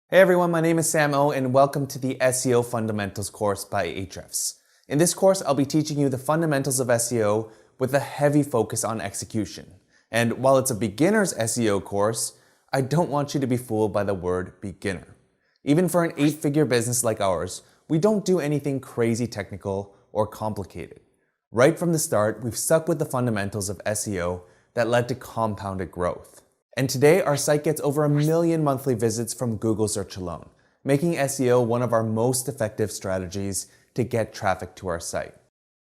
Hey everyone, my name is Sam O and welcome to the SEO Fundamentals course by Ahrefs. In this course, I'll be teaching you the fundamentals of SEO with a heavy focus on execution. And while it's a beginner's SEO course, I don't want you to be fooled by the word beginner. Even for an 8-figure business like ours, we don't do anything crazy technical or complicated. Right from the start, we've stuck with the fundamentals of SEO that led to compounded growth. And today, our site gets over 1 million monthly visits from Google search alone, making SEO one of our most effective strategies to get traffic to our site.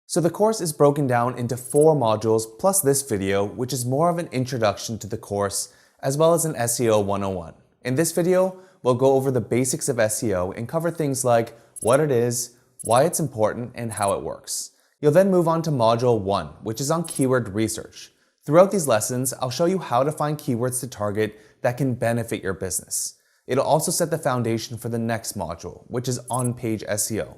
So the course is broken down into 4 modules plus this video, which is more of an introduction to the course as well as an SEO 101. In this video, we'll go over the basics of SEO and cover things like what it is, why it's important, and how it works. You'll then move on to Module 1, which is on keyword research. Throughout these lessons, I'll show you how to find keywords to target that can benefit your business. It'll also set the foundation for the next module, which is on-page SEO.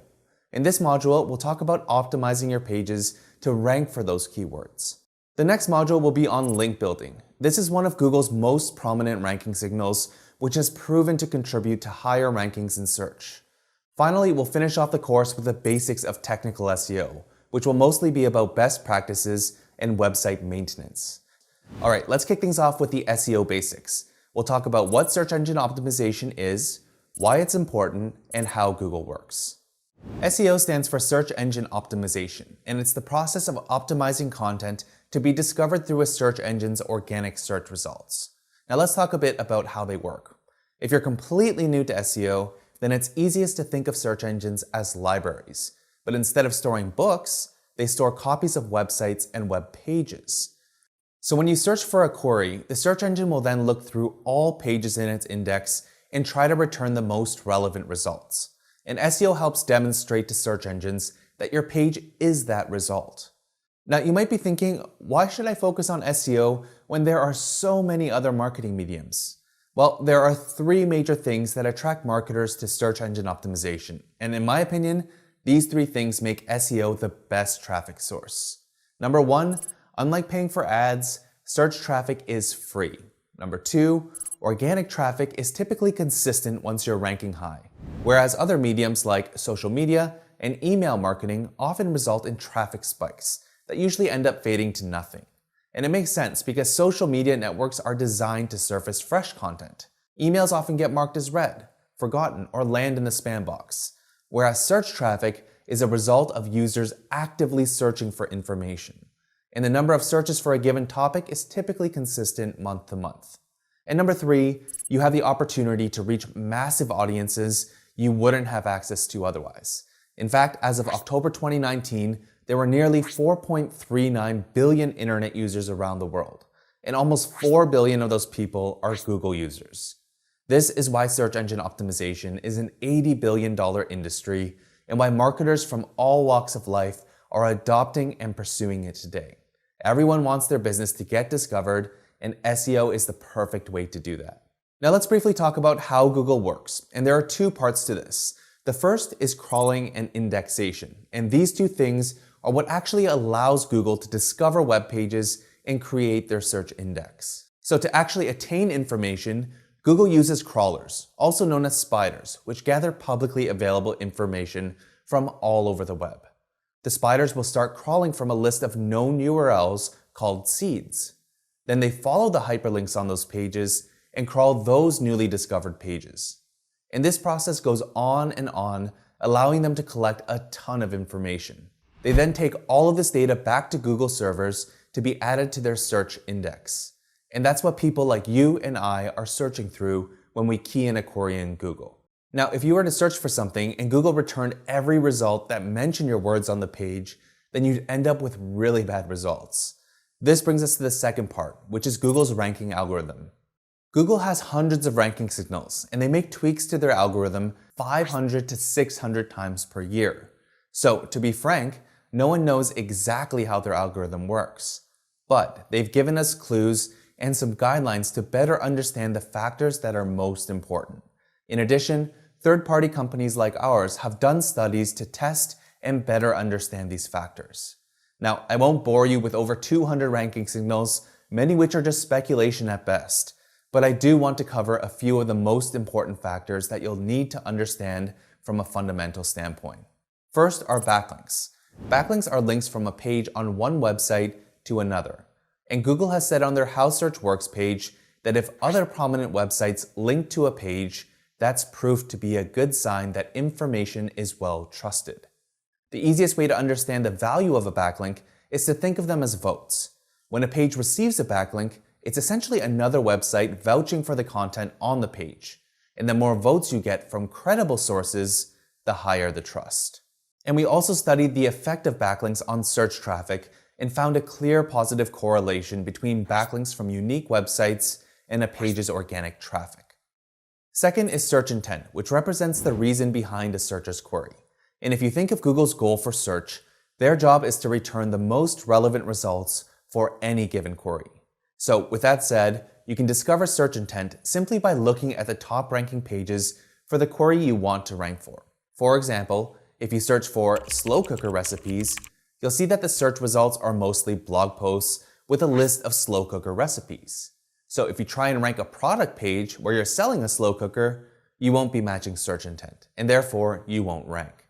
In this module, we'll talk about optimizing your pages to rank for those keywords. The next module will be on link building. This is one of Google's most prominent ranking signals, which has proven to contribute to higher rankings in search. Finally, we'll finish off the course with the basics of technical SEO, which will mostly be about best practices and website maintenance. Alright, let's kick things off with the SEO basics. We'll talk about what search engine optimization is, why it's important, and how Google works. SEO stands for Search Engine Optimization, and it's the process of optimizing content to be discovered through a search engine's organic search results. Now let's talk a bit about how they work. If you're completely new to SEO, then it's easiest to think of search engines as libraries. But instead of storing books, they store copies of websites and web pages. So when you search for a query, the search engine will then look through all pages in its index and try to return the most relevant results. And SEO helps demonstrate to search engines that your page is that result. Now you might be thinking, why should I focus on SEO when there are so many other marketing mediums? Well, there are 3 major things that attract marketers to search engine optimization. And in my opinion, these 3 things make SEO the best traffic source. Number 1, unlike paying for ads, search traffic is free. Number 2, organic traffic is typically consistent once you're ranking high, whereas other mediums like social media and email marketing often result in traffic spikes that usually end up fading to nothing. And it makes sense because social media networks are designed to surface fresh content. Emails often get marked as read, forgotten, or land in the spam box, whereas search traffic is a result of users actively searching for information. And the number of searches for a given topic is typically consistent month to month. And number 3, you have the opportunity to reach massive audiences you wouldn't have access to otherwise. In fact, as of October 2019, there were nearly 4.39 billion internet users around the world, and almost 4 billion of those people are Google users. This is why search engine optimization is an $80 billion industry and why marketers from all walks of life are adopting and pursuing it today. Everyone wants their business to get discovered, and SEO is the perfect way to do that. Now let's briefly talk about how Google works, and there are 2 parts to this. The first is crawling and indexation, and these 2 things are what actually allows Google to discover web pages and create their search index. So to actually attain information, Google uses crawlers, also known as spiders, which gather publicly available information from all over the web. The spiders will start crawling from a list of known URLs called seeds. Then they follow the hyperlinks on those pages and crawl those newly discovered pages. And this process goes on and on, allowing them to collect a ton of information. They then take all of this data back to Google servers to be added to their search index. And that's what people like you and I are searching through when we key in a query in Google. Now, if you were to search for something and Google returned every result that mentioned your words on the page, then you'd end up with really bad results. This brings us to the second part, which is Google's ranking algorithm. Google has hundreds of ranking signals, and they make tweaks to their algorithm 500 to 600 times per year. So, to be frank, no one knows exactly how their algorithm works. But they've given us clues and some guidelines to better understand the factors that are most important. In addition, third-party companies like ours have done studies to test and better understand these factors. Now, I won't bore you with over 200 ranking signals, many which are just speculation at best, but I do want to cover a few of the most important factors that you'll need to understand from a fundamental standpoint. First are backlinks. Backlinks are links from a page on one website to another. And Google has said on their How Search Works page that if other prominent websites link to a page, that's proof to be a good sign that information is well trusted. The easiest way to understand the value of a backlink is to think of them as votes. When a page receives a backlink, it's essentially another website vouching for the content on the page. And the more votes you get from credible sources, the higher the trust. And we also studied the effect of backlinks on search traffic and found a clear positive correlation between backlinks from unique websites and a page's organic traffic. Second is search intent, which represents the reason behind a searcher's query. And if you think of Google's goal for search, their job is to return the most relevant results for any given query. So with that said, you can discover search intent simply by looking at the top ranking pages for the query you want to rank for. For example, if you search for slow cooker recipes, you'll see that the search results are mostly blog posts with a list of slow cooker recipes. So if you try and rank a product page where you're selling a slow cooker, you won't be matching search intent, and therefore you won't rank.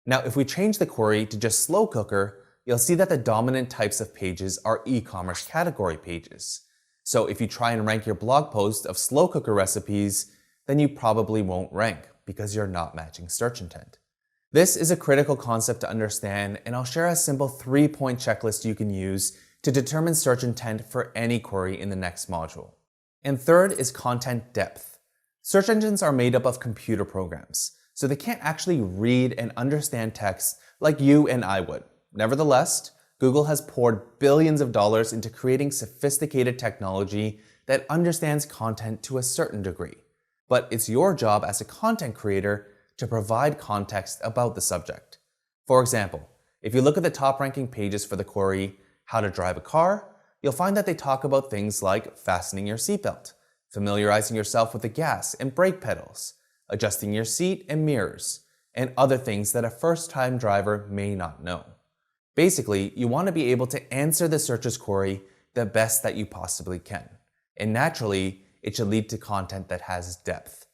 Now, if we change the query to just slow cooker, you'll see that the dominant types of pages are e-commerce category pages. So if you try and rank your blog post of slow cooker recipes, then you probably won't rank because you're not matching search intent. This is a critical concept to understand, and I'll share a simple 3-point checklist you can use to determine search intent for any query in the next module. And third is content depth. Search engines are made up of computer programs, so they can't actually read and understand text like you and I would. Nevertheless, Google has poured billions of dollars into creating sophisticated technology that understands content to a certain degree. But it's your job as a content creator to provide context about the subject. For example, if you look at the top ranking pages for the query, how to drive a car, you'll find that they talk about things like fastening your seatbelt, familiarizing yourself with the gas and brake pedals, adjusting your seat and mirrors, and other things that a first-time driver may not know. Basically, you want to be able to answer the searcher's query the best that you possibly can. And naturally, it should lead to content that has depth.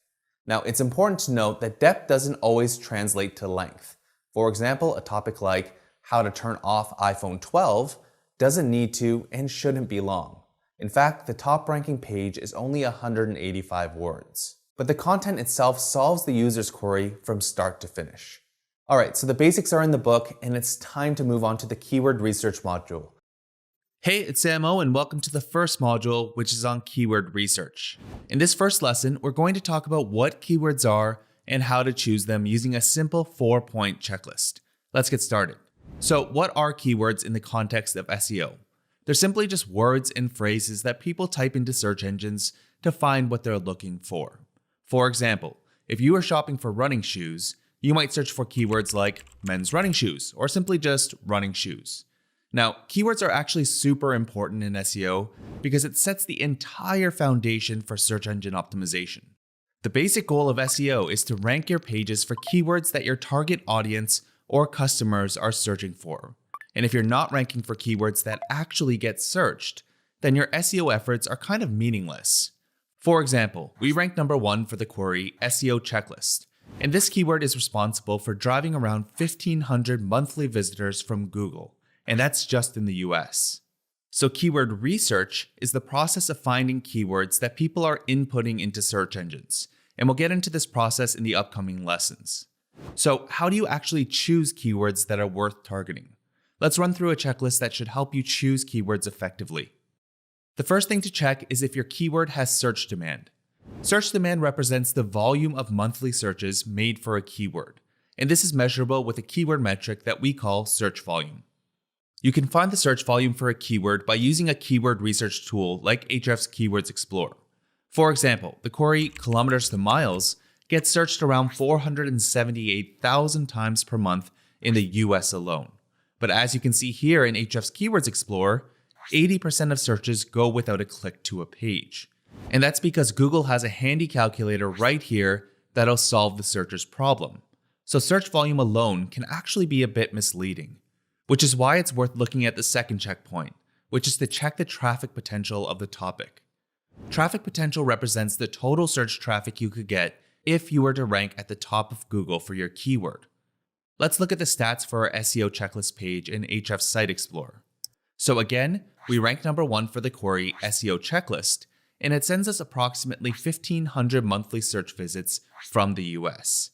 Now, it's important to note that depth doesn't always translate to length. For example, a topic like how to turn off iPhone 12 doesn't need to and shouldn't be long. In fact, the top ranking page is only 185 words. But the content itself solves the user's query from start to finish. Alright, so the basics are in the book, and it's time to move on to the keyword research module. Hey, it's Samo, and welcome to the first module, which is on keyword research. In this first lesson, we're going to talk about what keywords are and how to choose them using a simple 4-point checklist. Let's get started. So what are keywords in the context of SEO? They're simply just words and phrases that people type into search engines to find what they're looking for. For example, if you are shopping for running shoes, you might search for keywords like men's running shoes or simply just running shoes. Now, keywords are actually super important in SEO because it sets the entire foundation for search engine optimization. The basic goal of SEO is to rank your pages for keywords that your target audience or customers are searching for. And if you're not ranking for keywords that actually get searched, then your SEO efforts are kind of meaningless. For example, we rank number 1 for the query SEO checklist, and this keyword is responsible for driving around 1,500 monthly visitors from Google, and that's just in the US. So keyword research is the process of finding keywords that people are inputting into search engines, and we'll get into this process in the upcoming lessons. So how do you actually choose keywords that are worth targeting? Let's run through a checklist that should help you choose keywords effectively. The first thing to check is if your keyword has search demand. Search demand represents the volume of monthly searches made for a keyword, and this is measurable with a keyword metric that we call search volume. You can find the search volume for a keyword by using a keyword research tool like Ahrefs Keywords Explorer. For example, the query kilometers to miles gets searched around 478,000 times per month in the US alone. But as you can see here in Ahrefs Keywords Explorer, 80% of searches go without a click to a page. And that's because Google has a handy calculator right here that'll solve the searcher's problem. So search volume alone can actually be a bit misleading, which is why it's worth looking at the second checkpoint, which is to check the traffic potential of the topic. Traffic potential represents the total search traffic you could get if you were to rank at the top of Google for your keyword. Let's look at the stats for our SEO checklist page in Ahrefs Site Explorer. So again, we rank number 1 for the query SEO checklist, and it sends us approximately 1,500 monthly search visits from the US.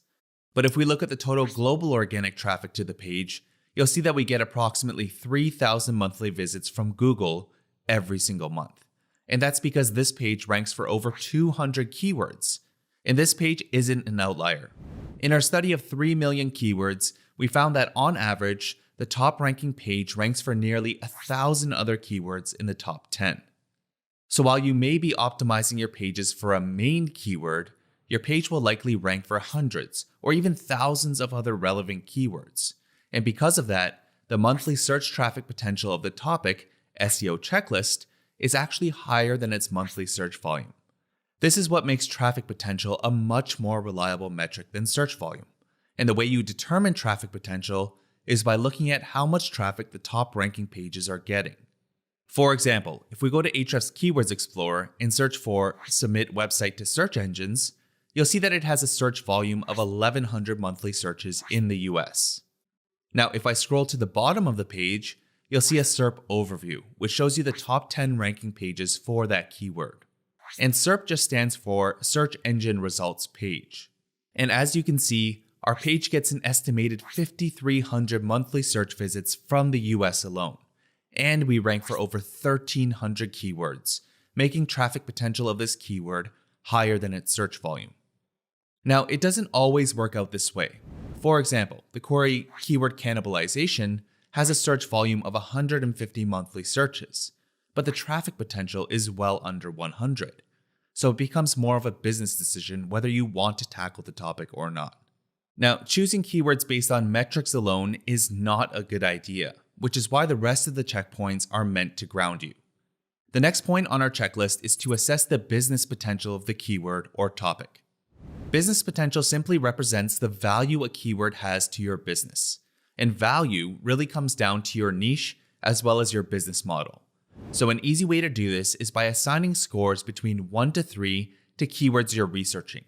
But if we look at the total global organic traffic to the page, you'll see that we get approximately 3,000 monthly visits from Google every single month. And that's because this page ranks for over 200 keywords. And this page isn't an outlier. In our study of 3 million keywords, we found that on average, the top ranking page ranks for nearly 1,000 other keywords in the top 10. So while you may be optimizing your pages for a main keyword, your page will likely rank for hundreds or even thousands of other relevant keywords. And because of that, the monthly search traffic potential of the topic, SEO checklist, is actually higher than its monthly search volume. This is what makes traffic potential a much more reliable metric than search volume. And the way you determine traffic potential is by looking at how much traffic the top ranking pages are getting. For example, if we go to Ahrefs Keywords Explorer and search for Submit Website to Search Engines, you'll see that it has a search volume of 1,100 monthly searches in the US. Now, if I scroll to the bottom of the page, you'll see a SERP overview, which shows you the top 10 ranking pages for that keyword. And SERP just stands for Search Engine Results Page. And as you can see, our page gets an estimated 5,300 monthly search visits from the US alone. And we rank for over 1,300 keywords, making traffic potential of this keyword higher than its search volume. Now, it doesn't always work out this way. For example, the query keyword cannibalization has a search volume of 150 monthly searches, but the traffic potential is well under 100. So it becomes more of a business decision whether you want to tackle the topic or not. Now, choosing keywords based on metrics alone is not a good idea, which is why the rest of the checkpoints are meant to ground you. The next point on our checklist is to assess the business potential of the keyword or topic. Business potential simply represents the value a keyword has to your business, and value really comes down to your niche as well as your business model. So an easy way to do this is by assigning scores between 1 to 3 to keywords you're researching.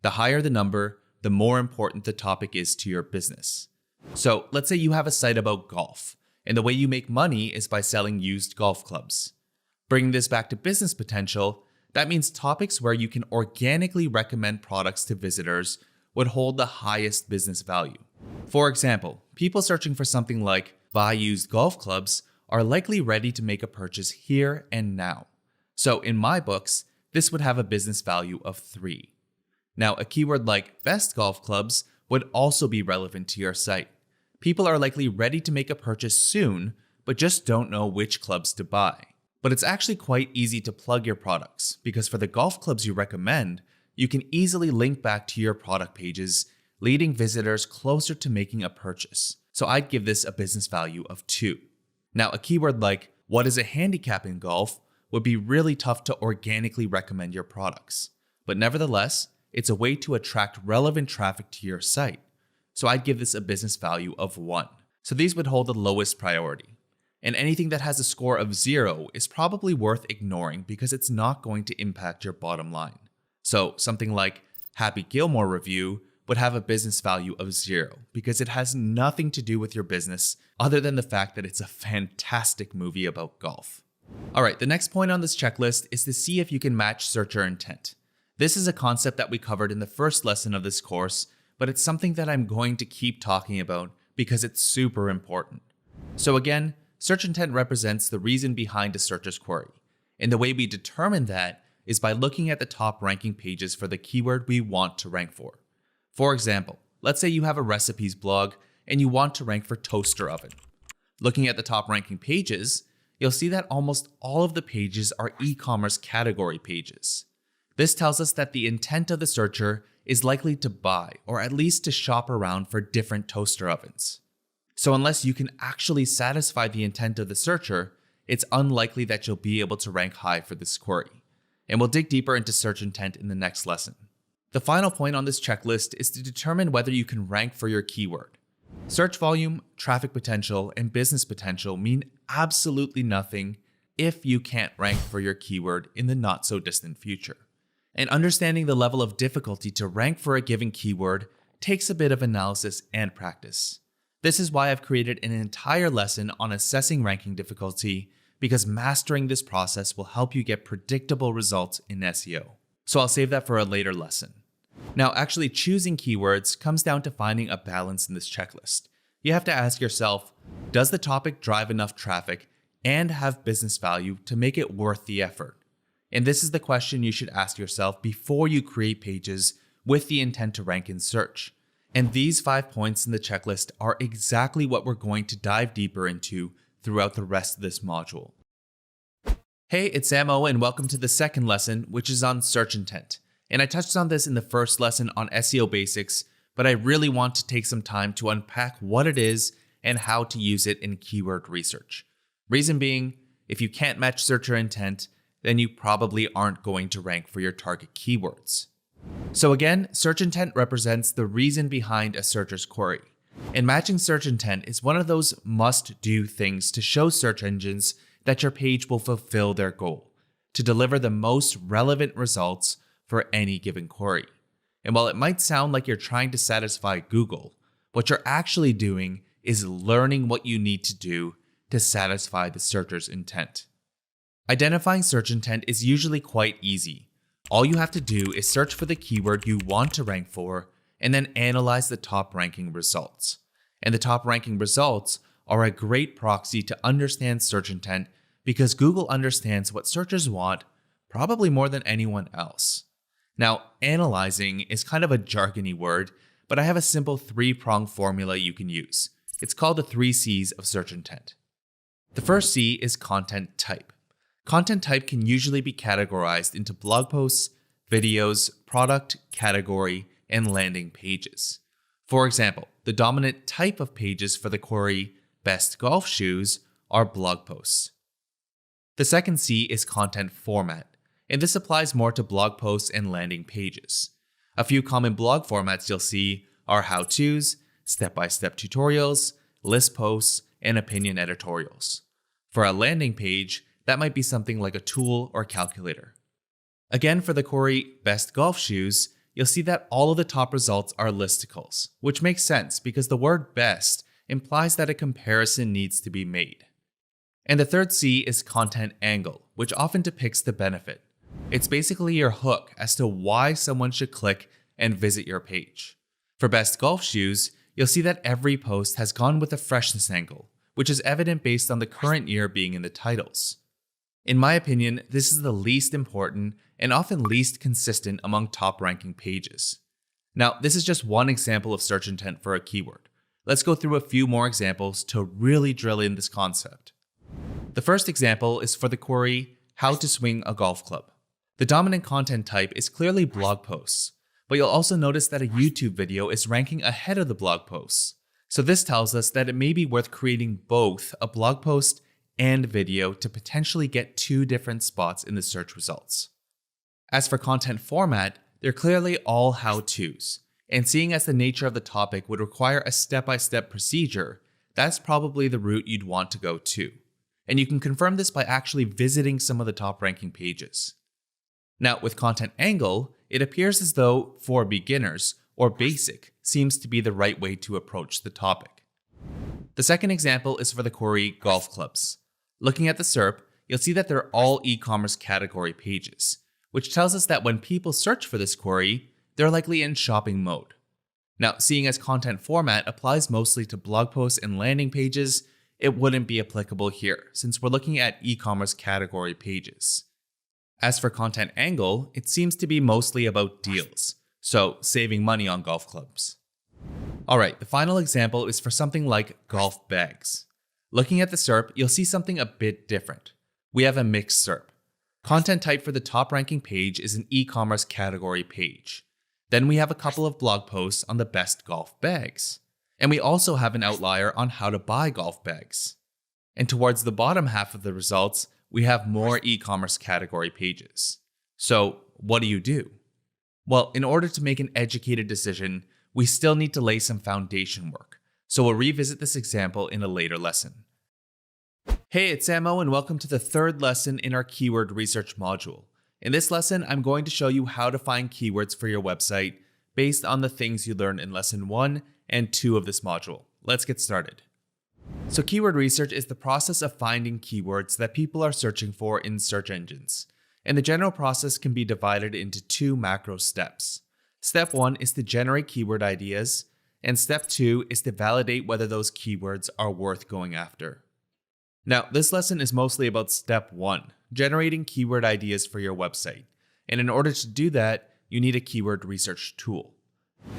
The higher the number, the more important the topic is to your business. So let's say you have a site about golf, and the way you make money is by selling used golf clubs. Bringing this back to business potential, that means topics where you can organically recommend products to visitors would hold the highest business value. For example, people searching for something like buy used golf clubs are likely ready to make a purchase here and now. So in my books, this would have a business value of 3. Now, a keyword like best golf clubs would also be relevant to your site. People are likely ready to make a purchase soon, but just don't know which clubs to buy. But it's actually quite easy to plug your products, because for the golf clubs you recommend, you can easily link back to your product pages, leading visitors closer to making a purchase. So I'd give this a business value of 2. Now, a keyword like what is a handicap in golf would be really tough to organically recommend your products. But nevertheless, it's a way to attract relevant traffic to your site. So I'd give this a business value of 1. So these would hold the lowest priority. And anything that has a score of 0 is probably worth ignoring because it's not going to impact your bottom line. So something like Happy Gilmore review would have a business value of 0 because it has nothing to do with your business other than the fact that it's a fantastic movie about golf. Alright, the next point on this checklist is to see if you can match searcher intent. This is a concept that we covered in the first lesson of this course, but it's something that I'm going to keep talking about because it's super important. So again, search intent represents the reason behind a searcher's query. And the way we determine that is by looking at the top ranking pages for the keyword we want to rank for. For example, let's say you have a recipes blog and you want to rank for toaster oven. Looking at the top ranking pages, you'll see that almost all of the pages are e-commerce category pages. This tells us that the intent of the searcher is likely to buy or at least to shop around for different toaster ovens. So unless you can actually satisfy the intent of the searcher, it's unlikely that you'll be able to rank high for this query. And we'll dig deeper into search intent in the next lesson. The final point on this checklist is to determine whether you can rank for your keyword. Search volume, traffic potential, and business potential mean absolutely nothing if you can't rank for your keyword in the not so distant future. And understanding the level of difficulty to rank for a given keyword takes a bit of analysis and practice. This is why I've created an entire lesson on assessing ranking difficulty, because mastering this process will help you get predictable results in SEO. So I'll save that for a later lesson. Now, actually choosing keywords comes down to finding a balance in this checklist. You have to ask yourself, does the topic drive enough traffic and have business value to make it worth the effort? And this is the question you should ask yourself before you create pages with the intent to rank in search. And these 5 points in the checklist are exactly what we're going to dive deeper into throughout the rest of this module. Hey, it's Samo, and welcome to the second lesson, which is on search intent. And I touched on this in the first lesson on SEO basics, but I really want to take some time to unpack what it is and how to use it in keyword research. Reason being, if you can't match searcher intent, then you probably aren't going to rank for your target keywords. So again, search intent represents the reason behind a searcher's query. And matching search intent is one of those must-do things to show search engines that your page will fulfill their goal, to deliver the most relevant results for any given query. And while it might sound like you're trying to satisfy Google, what you're actually doing is learning what you need to do to satisfy the searcher's intent. Identifying search intent is usually quite easy. All you have to do is search for the keyword you want to rank for and then analyze the top ranking results. And the top ranking results are a great proxy to understand search intent because Google understands what searchers want probably more than anyone else. Now, analyzing is kind of a jargony word, but I have a simple 3-pronged formula you can use. It's called the 3 C's of search intent. The first C is content type. Content type can usually be categorized into blog posts, videos, product, category, and landing pages. For example, the dominant type of pages for the query best golf shoes are blog posts. The second C is content format, and this applies more to blog posts and landing pages. A few common blog formats you'll see are how-tos, step-by-step tutorials, list posts, and opinion editorials. For a landing page, that might be something like a tool or calculator. Again, for the query best golf shoes, you'll see that all of the top results are listicles, which makes sense because the word best implies that a comparison needs to be made. And the third C is content angle, which often depicts the benefit. It's basically your hook as to why someone should click and visit your page. For best golf shoes, you'll see that every post has gone with a freshness angle, which is evident based on the current year being in the titles. In my opinion, this is the least important and often least consistent among top-ranking pages. Now, this is just one example of search intent for a keyword. Let's go through a few more examples to really drill in this concept. The first example is for the query, how to swing a golf club. The dominant content type is clearly blog posts, but you'll also notice that a YouTube video is ranking ahead of the blog posts. So this tells us that it may be worth creating both a blog post and video to potentially get 2 different spots in the search results. As for content format, they're clearly all how-tos, and seeing as the nature of the topic would require a step-by-step procedure, that's probably the route you'd want to go to. And you can confirm this by actually visiting some of the top-ranking pages. Now, with content angle, it appears as though for beginners or basic seems to be the right way to approach the topic. The second example is for the query golf clubs. Looking at the SERP, you'll see that they're all e-commerce category pages, which tells us that when people search for this query, they're likely in shopping mode. Now, seeing as content format applies mostly to blog posts and landing pages, it wouldn't be applicable here since we're looking at e-commerce category pages. As for content angle, it seems to be mostly about deals, so saving money on golf clubs. Alright, the final example is for something like golf bags. Looking at the SERP, you'll see something a bit different. We have a mixed SERP. Content type for the top ranking page is an e-commerce category page. Then we have a couple of blog posts on the best golf bags. And we also have an outlier on how to buy golf bags. And towards the bottom half of the results, we have more e-commerce category pages. So what do? Well, in order to make an educated decision, we still need to lay some foundation work. So we'll revisit this example in a later lesson. Hey, it's Samo and welcome to the third lesson in our keyword research module. In this lesson, I'm going to show you how to find keywords for your website based on the things you learned in lesson 1 and 2 of this module. Let's get started. So keyword research is the process of finding keywords that people are searching for in search engines. And the general process can be divided into 2 macro steps. Step 1 is to generate keyword ideas, and step 2 is to validate whether those keywords are worth going after. Now, this lesson is mostly about step 1, generating keyword ideas for your website. And in order to do that, you need a keyword research tool.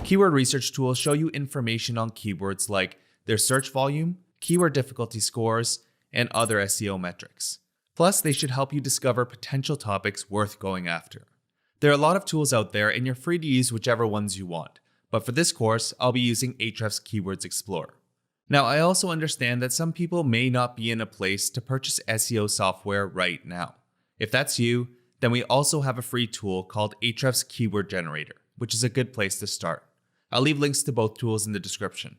Keyword research tools show you information on keywords like their search volume, keyword difficulty scores, and other SEO metrics. Plus, they should help you discover potential topics worth going after. There are a lot of tools out there, and you're free to use whichever ones you want. But for this course, I'll be using Ahrefs Keywords Explorer. Now, I also understand that some people may not be in a place to purchase SEO software right now. If that's you, then we also have a free tool called Ahrefs Keyword Generator, which is a good place to start. I'll leave links to both tools in the description.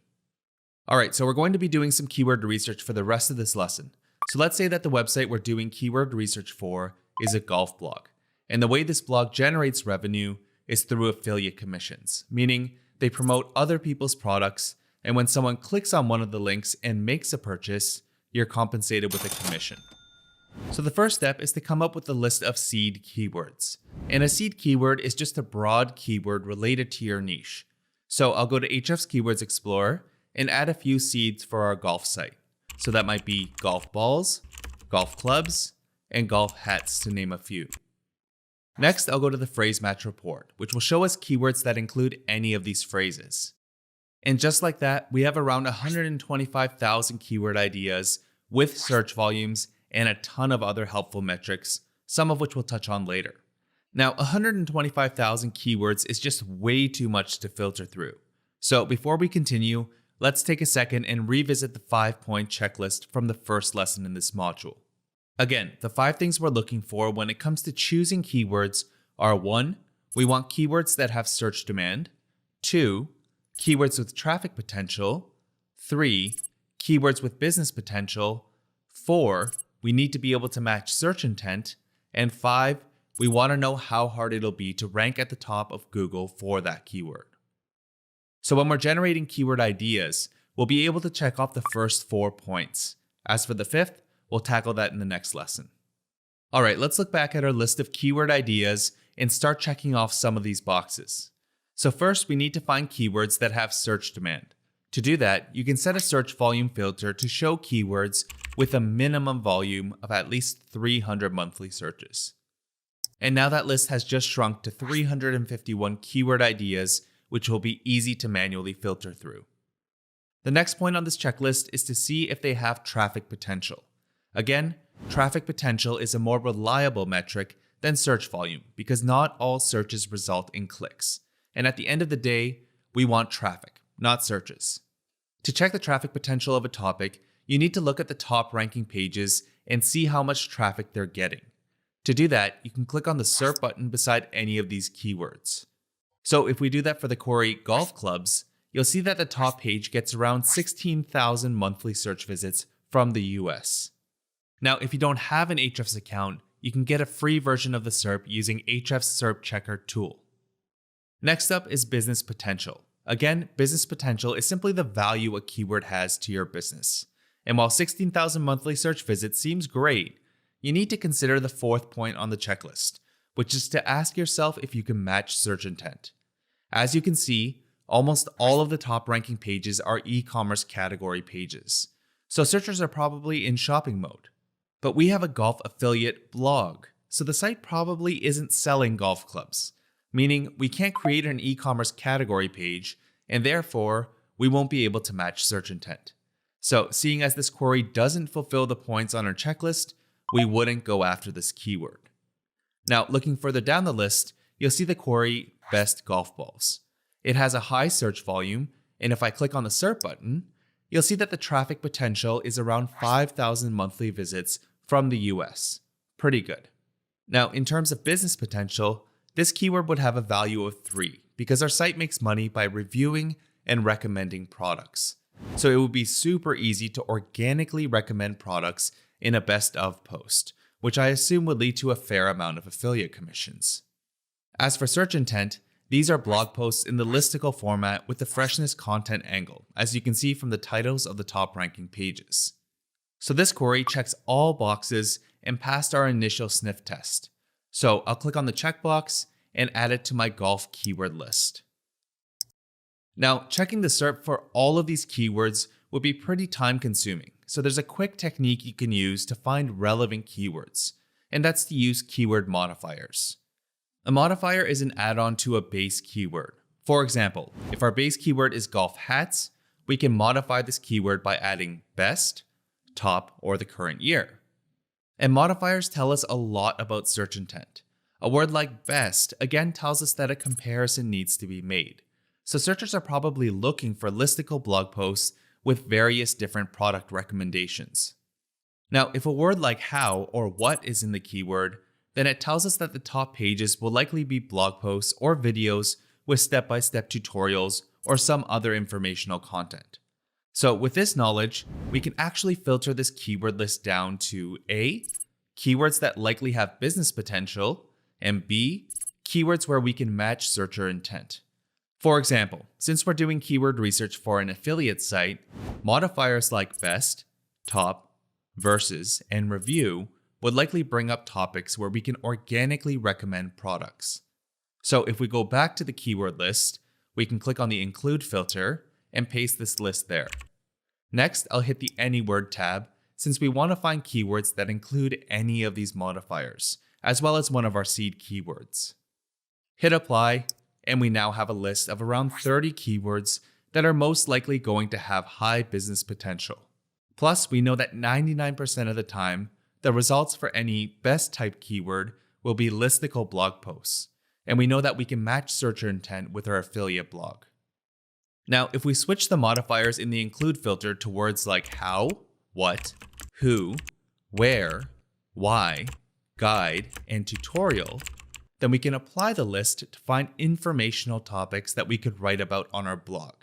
Alright, so we're going to be doing some keyword research for the rest of this lesson. So let's say that the website we're doing keyword research for is a golf blog. And the way this blog generates revenue is through affiliate commissions, meaning they promote other people's products, and when someone clicks on one of the links and makes a purchase, you're compensated with a commission. So the first step is to come up with a list of seed keywords. And a seed keyword is just a broad keyword related to your niche. So I'll go to Ahrefs Keywords Explorer and add a few seeds for our golf site. So that might be golf balls, golf clubs, and golf hats, to name a few. Next, I'll go to the phrase match report, which will show us keywords that include any of these phrases. And just like that, we have around 125,000 keyword ideas with search volumes and a ton of other helpful metrics, some of which we'll touch on later. Now, 125,000 keywords is just way too much to filter through. So before we continue, let's take a second and revisit the 5-point checklist from the first lesson in this module. Again, the 5 things we're looking for when it comes to choosing keywords are 1. We want keywords that have search demand. 2. Keywords with traffic potential. 3. Keywords with business potential. 4. We need to be able to match search intent. And 5. We want to know how hard it'll be to rank at the top of Google for that keyword. So when we're generating keyword ideas, we'll be able to check off the first 4 points. As for the 5th, we'll tackle that in the next lesson. Alright, let's look back at our list of keyword ideas and start checking off some of these boxes. So first, we need to find keywords that have search demand. To do that, you can set a search volume filter to show keywords with a minimum volume of at least 300 monthly searches. And now that list has just shrunk to 351 keyword ideas, which will be easy to manually filter through. The next point on this checklist is to see if they have traffic potential. Again, traffic potential is a more reliable metric than search volume because not all searches result in clicks. And at the end of the day, we want traffic, not searches. To check the traffic potential of a topic, you need to look at the top ranking pages and see how much traffic they're getting. To do that, you can click on the SERP button beside any of these keywords. So if we do that for the query golf clubs, you'll see that the top page gets around 16,000 monthly search visits from the US. Now, if you don't have an Ahrefs account, you can get a free version of the SERP using Ahrefs SERP Checker tool. Next up is business potential. Again, business potential is simply the value a keyword has to your business. And while 16,000 monthly search visits seems great, you need to consider the 4th point on the checklist, which is to ask yourself if you can match search intent. As you can see, almost all of the top ranking pages are e-commerce category pages. So searchers are probably in shopping mode. But we have a golf affiliate blog, so the site probably isn't selling golf clubs. Meaning we can't create an e-commerce category page, and therefore we won't be able to match search intent. So seeing as this query doesn't fulfill the points on our checklist, we wouldn't go after this keyword. Now, looking further down the list, you'll see the query best golf balls. It has a high search volume, and if I click on the SERP button, you'll see that the traffic potential is around 5,000 monthly visits from the US. Pretty good. Now, in terms of business potential, this keyword would have a value of 3 because our site makes money by reviewing and recommending products. So it would be super easy to organically recommend products in a best of post, which I assume would lead to a fair amount of affiliate commissions. As for search intent, these are blog posts in the listicle format with the freshness content angle, as you can see from the titles of the top ranking pages. So this query checks all boxes and passed our initial sniff test. So I'll click on the checkbox and add it to my golf keyword list. Now, checking the SERP for all of these keywords would be pretty time consuming, so there's a quick technique you can use to find relevant keywords, and that's to use keyword modifiers. A modifier is an add-on to a base keyword. For example, if our base keyword is golf hats, we can modify this keyword by adding best, top, or the current year. And modifiers tell us a lot about search intent. A word like best again tells us that a comparison needs to be made. So searchers are probably looking for listicle blog posts with various different product recommendations. Now, if a word like how or what is in the keyword, then it tells us that the top pages will likely be blog posts or videos with step-by-step tutorials or some other informational content. So with this knowledge, we can actually filter this keyword list down to A, keywords that likely have business potential, and B, keywords where we can match searcher intent. For example, since we're doing keyword research for an affiliate site, modifiers like best, top, versus, and review would likely bring up topics where we can organically recommend products. So if we go back to the keyword list, we can click on the include filter and paste this list there. Next, I'll hit the Any Word tab since we want to find keywords that include any of these modifiers, as well as one of our seed keywords. Hit apply, and we now have a list of around 30 keywords that are most likely going to have high business potential. Plus, we know that 99% of the time, the results for any best type keyword will be listicle blog posts, and we know that we can match searcher intent with our affiliate blog. Now, if we switch the modifiers in the include filter to words like how, what, who, where, why, guide, and tutorial, then we can apply the list to find informational topics that we could write about on our blog.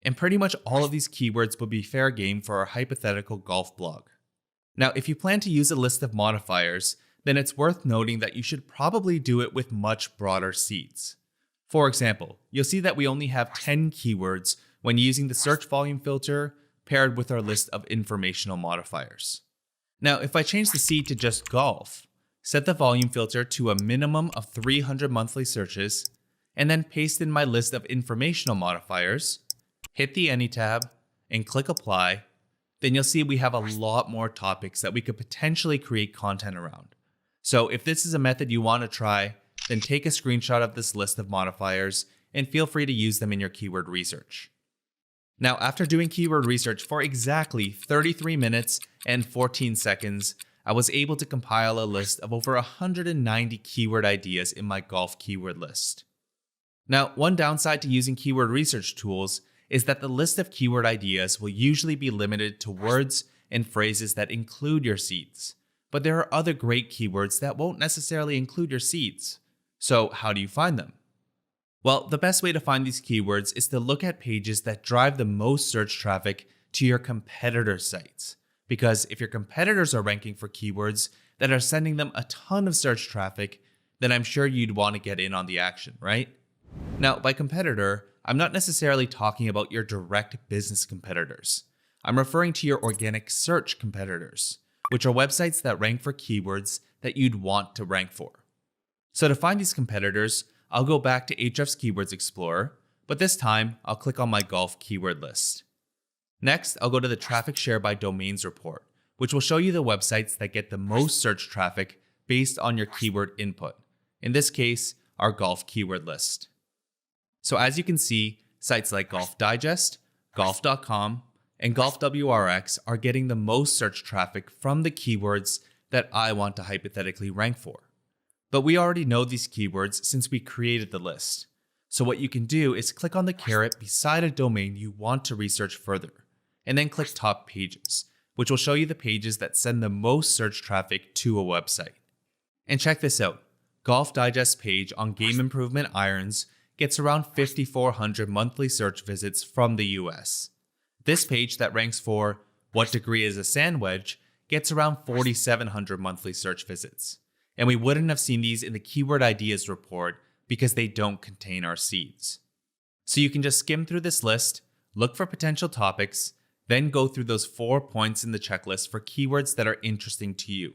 And pretty much all of these keywords would be fair game for our hypothetical golf blog. Now, if you plan to use a list of modifiers, then it's worth noting that you should probably do it with much broader seeds. For example, you'll see that we only have 10 keywords when using the search volume filter paired with our list of informational modifiers. Now, if I change the seed to just golf, set the volume filter to a minimum of 300 monthly searches, and then paste in my list of informational modifiers, hit the Any tab, and click apply, then you'll see we have a lot more topics that we could potentially create content around. So if this is a method you want to try, then take a screenshot of this list of modifiers and feel free to use them in your keyword research. Now, after doing keyword research for exactly 33 minutes and 14 seconds, I was able to compile a list of over 190 keyword ideas in my golf keyword list. Now, one downside to using keyword research tools is that the list of keyword ideas will usually be limited to words and phrases that include your seeds. But there are other great keywords that won't necessarily include your seeds. So how do you find them? Well, the best way to find these keywords is to look at pages that drive the most search traffic to your competitor sites. Because if your competitors are ranking for keywords that are sending them a ton of search traffic, then I'm sure you'd want to get in on the action, right? Now, by competitor, I'm not necessarily talking about your direct business competitors. I'm referring to your organic search competitors, which are websites that rank for keywords that you'd want to rank for. So to find these competitors, I'll go back to Ahrefs Keywords Explorer, but this time I'll click on my golf keyword list. Next, I'll go to the Traffic Share by Domains report, which will show you the websites that get the most search traffic based on your keyword input. In this case, our golf keyword list. So as you can see, sites like Golf Digest, golf.com, and GolfWRX are getting the most search traffic from the keywords that I want to hypothetically rank for. But we already know these keywords since we created the list. So what you can do is click on the caret beside a domain you want to research further, and then click Top Pages, which will show you the pages that send the most search traffic to a website. And check this out, Golf Digest page on game improvement irons gets around 5,400 monthly search visits from the US. This page that ranks for what degree is a sand wedge gets around 4,700 monthly search visits. And we wouldn't have seen these in the Keyword Ideas report because they don't contain our seeds. So you can just skim through this list, look for potential topics, then go through those 4 points in the checklist for keywords that are interesting to you.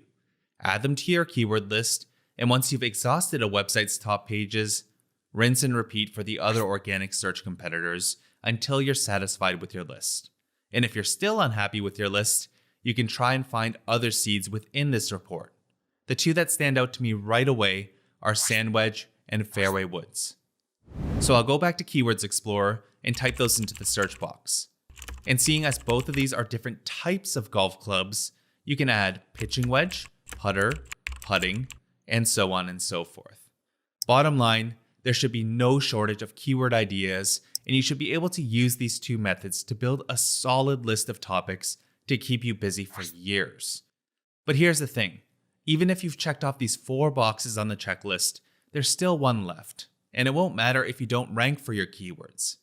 Add them to your keyword list, and once you've exhausted a website's top pages, rinse and repeat for the other organic search competitors until you're satisfied with your list. And if you're still unhappy with your list, you can try and find other seeds within this report. The two that stand out to me right away are Sandwedge and Fairway Woods. So I'll go back to Keywords Explorer and type those into the search box. And seeing as both of these are different types of golf clubs, you can add pitching wedge, putter, putting, and so on and so forth. Bottom line, there should be no shortage of keyword ideas, and you should be able to use these two methods to build a solid list of topics to keep you busy for years. But here's the thing, even if you've checked off these 4 boxes on the checklist, there's still one left, and it won't matter if you don't rank for your keywords.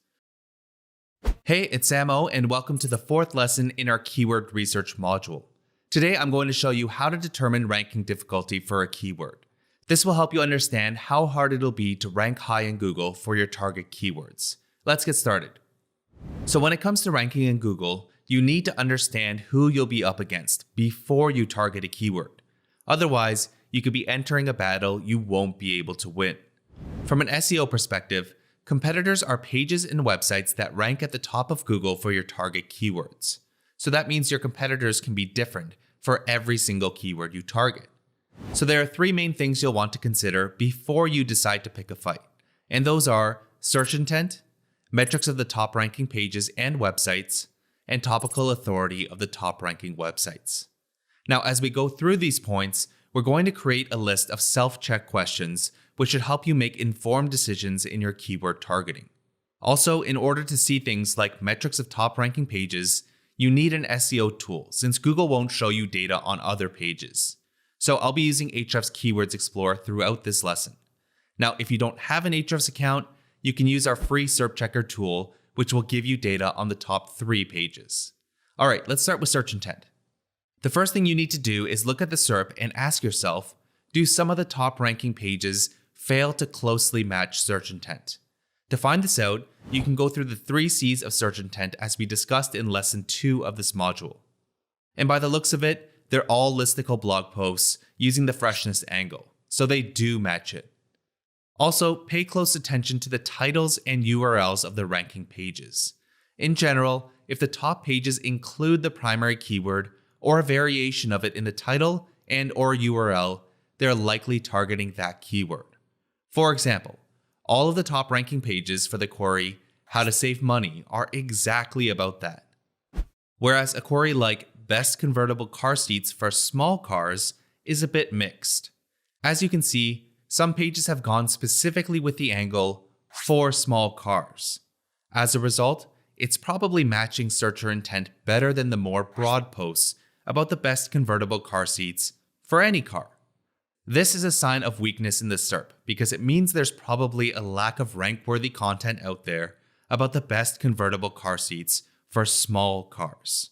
Hey, it's Samo, and welcome to the 4th lesson in our keyword research module. Today, I'm going to show you how to determine ranking difficulty for a keyword. This will help you understand how hard it'll be to rank high in Google for your target keywords. Let's get started. So when it comes to ranking in Google, you need to understand who you'll be up against before you target a keyword. Otherwise, you could be entering a battle you won't be able to win. From an SEO perspective, competitors are pages and websites that rank at the top of Google for your target keywords. So that means your competitors can be different for every single keyword you target. So there are 3 main things you'll want to consider before you decide to pick a fight. And those are search intent, metrics of the top ranking pages and websites, and topical authority of the top ranking websites. Now, as we go through these points, we're going to create a list of self-check questions which should help you make informed decisions in your keyword targeting. Also, in order to see things like metrics of top ranking pages, you need an SEO tool since Google won't show you data on other pages. So I'll be using Ahrefs Keywords Explorer throughout this lesson. Now, if you don't have an Ahrefs account, you can use our free SERP Checker tool, which will give you data on the top 3 pages. All right, let's start with search intent. The first thing you need to do is look at the SERP and ask yourself, do some of the top ranking pages fail to closely match search intent? To find this out, you can go through the 3 C's of search intent as we discussed in lesson 2 of this module. And by the looks of it, they're all listicle blog posts using the freshness angle, so they do match it. Also, pay close attention to the titles and URLs of the ranking pages. In general, if the top pages include the primary keyword or a variation of it in the title and/or URL, they're likely targeting that keyword. For example, all of the top ranking pages for the query, how to save money, are exactly about that. Whereas a query like best convertible car seats for small cars is a bit mixed. As you can see, some pages have gone specifically with the angle for small cars. As a result, it's probably matching searcher intent better than the more broad posts about the best convertible car seats for any car. This is a sign of weakness in the SERP because it means there's probably a lack of rank-worthy content out there about the best convertible car seats for small cars.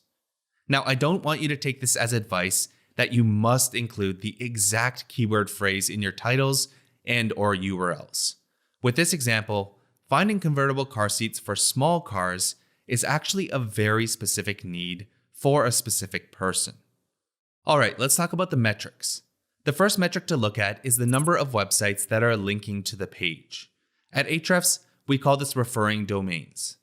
Now, I don't want you to take this as advice that you must include the exact keyword phrase in your titles and/or URLs. With this example, finding convertible car seats for small cars is actually a very specific need for a specific person. All right, let's talk about the metrics. The first metric to look at is the number of websites that are linking to the page. At Ahrefs, we call this referring domains.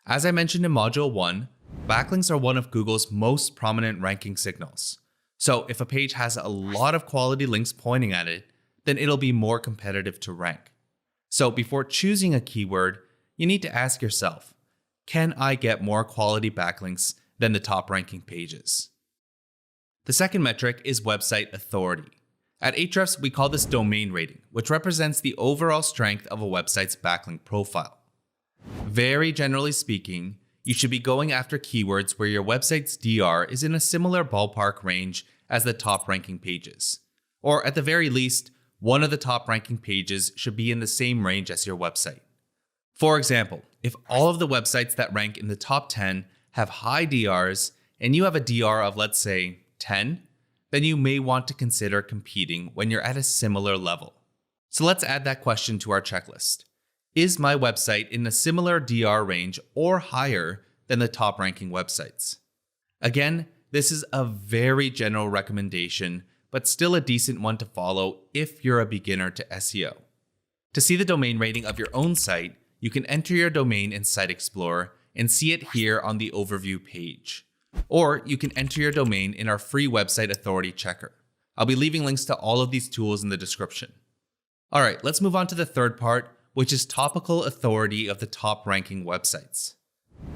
As I mentioned in Module 1, backlinks are one of Google's most prominent ranking signals. So if a page has a lot of quality links pointing at it, then it'll be more competitive to rank. So before choosing a keyword, you need to ask yourself, can I get more quality backlinks than the top ranking pages? The second metric is website authority. At Ahrefs, we call this domain rating, which represents the overall strength of a website's backlink profile. Very generally speaking, you should be going after keywords where your website's DR is in a similar ballpark range as the top ranking pages. Or at the very least, one of the top ranking pages should be in the same range as your website. For example, if all of the websites that rank in the top 10 have high DRs and you have a DR of, let's say, 10, then you may want to consider competing when you're at a similar level. So let's add that question to our checklist. Is my website in a similar DR range or higher than the top ranking websites? Again, this is a very general recommendation, but still a decent one to follow if you're a beginner to SEO. To see the domain rating of your own site, you can enter your domain in Site Explorer and see it here on the overview page. Or you can enter your domain in our free website authority checker. I'll be leaving links to all of these tools in the description. All right, let's move on to the third part, which is topical authority of the top ranking websites.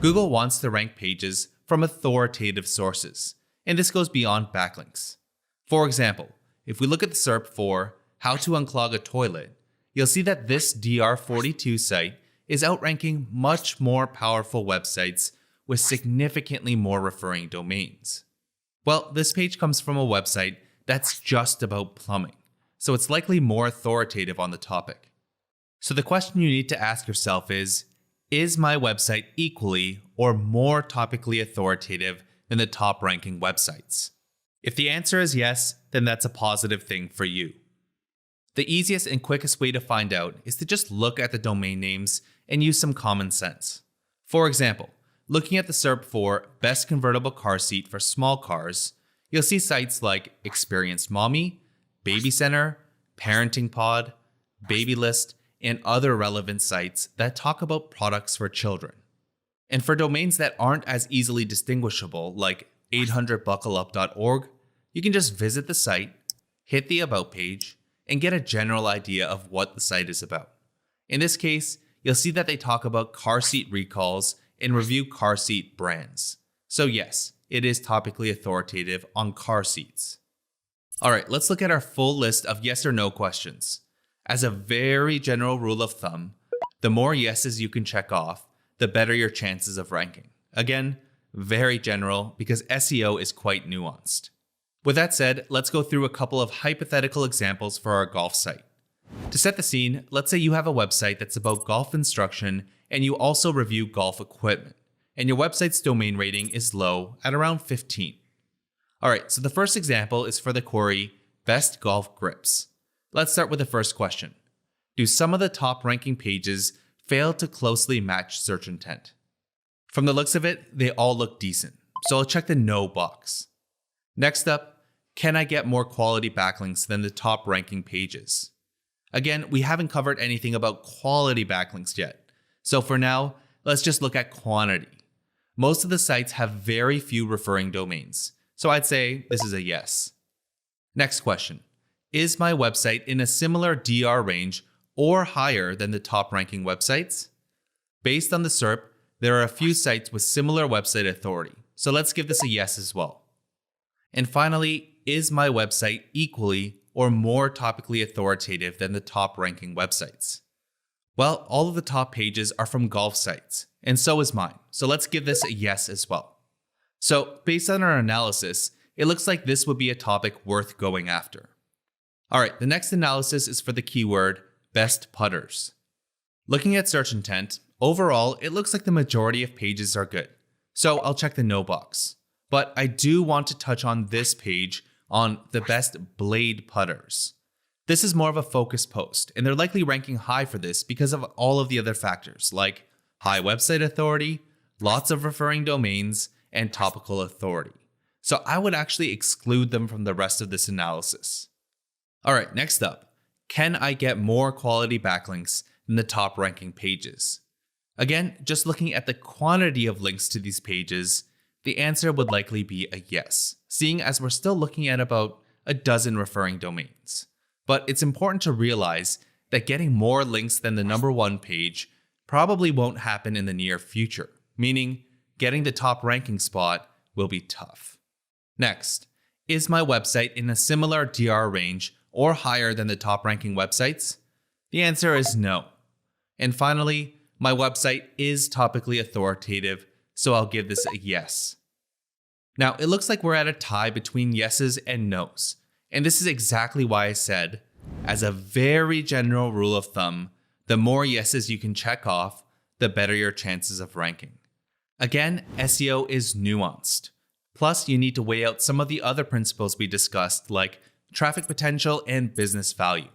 Google wants to rank pages from authoritative sources, and this goes beyond backlinks. For example, if we look at the SERP for how to unclog a toilet, you'll see that this DR42 site is outranking much more powerful websites with significantly more referring domains. Well, this page comes from a website that's just about plumbing, so it's likely more authoritative on the topic. So the question you need to ask yourself is my website equally or more topically authoritative than the top ranking websites? If the answer is yes, then that's a positive thing for you. The easiest and quickest way to find out is to just look at the domain names and use some common sense. For example, looking at the SERP for best convertible car seat for small cars, you'll see sites like Experienced Mommy, Baby Center, Parenting Pod, Babylist, and other relevant sites that talk about products for children. And for domains that aren't as easily distinguishable, like 800buckleup.org, you can just visit the site, hit the About page, and get a general idea of what the site is about. In this case, you'll see that they talk about car seat recalls and review car seat brands. So yes, it is topically authoritative on car seats. All right, let's look at our full list of yes or no questions. As a very general rule of thumb, the more yeses you can check off, the better your chances of ranking. Again, very general because SEO is quite nuanced. With that said, let's go through a couple of hypothetical examples for our golf site. To set the scene, let's say you have a website that's about golf instruction and you also review golf equipment, and your website's domain rating is low at around 15. Alright, so the first example is for the query, best golf grips. Let's start with the first question. Do some of the top ranking pages fail to closely match search intent? From the looks of it, they all look decent, so I'll check the no box. Next up, can I get more quality backlinks than the top ranking pages? Again, we haven't covered anything about quality backlinks yet, so for now, let's just look at quantity. Most of the sites have very few referring domains, so I'd say this is a yes. Next question. Is my website in a similar DR range or higher than the top ranking websites? Based on the SERP, there are a few sites with similar website authority, so let's give this a yes as well. And finally, is my website equally or more topically authoritative than the top ranking websites? Well, all of the top pages are from golf sites, and so is mine, so let's give this a yes as well. So based on our analysis, it looks like this would be a topic worth going after. Alright, the next analysis is for the keyword best putters. Looking at search intent, overall, it looks like the majority of pages are good, so I'll check the no box. But I do want to touch on this page on the best blade putters. This is more of a focus post, and they're likely ranking high for this because of all of the other factors like high website authority, lots of referring domains, and topical authority. So I would actually exclude them from the rest of this analysis. Alright, next up, can I get more quality backlinks than the top ranking pages? Again, just looking at the quantity of links to these pages, the answer would likely be a yes, seeing as we're still looking at about a dozen referring domains. But it's important to realize that getting more links than the number one page probably won't happen in the near future, meaning getting the top ranking spot will be tough. Next, is my website in a similar DR range or higher than the top ranking websites? The answer is no. And finally, my website is topically authoritative, so I'll give this a yes. Now, it looks like we're at a tie between yeses and nos, and this is exactly why I said, as a very general rule of thumb, the more yeses you can check off, the better your chances of ranking. Again, SEO is nuanced. Plus, you need to weigh out some of the other principles we discussed, like traffic potential and business value.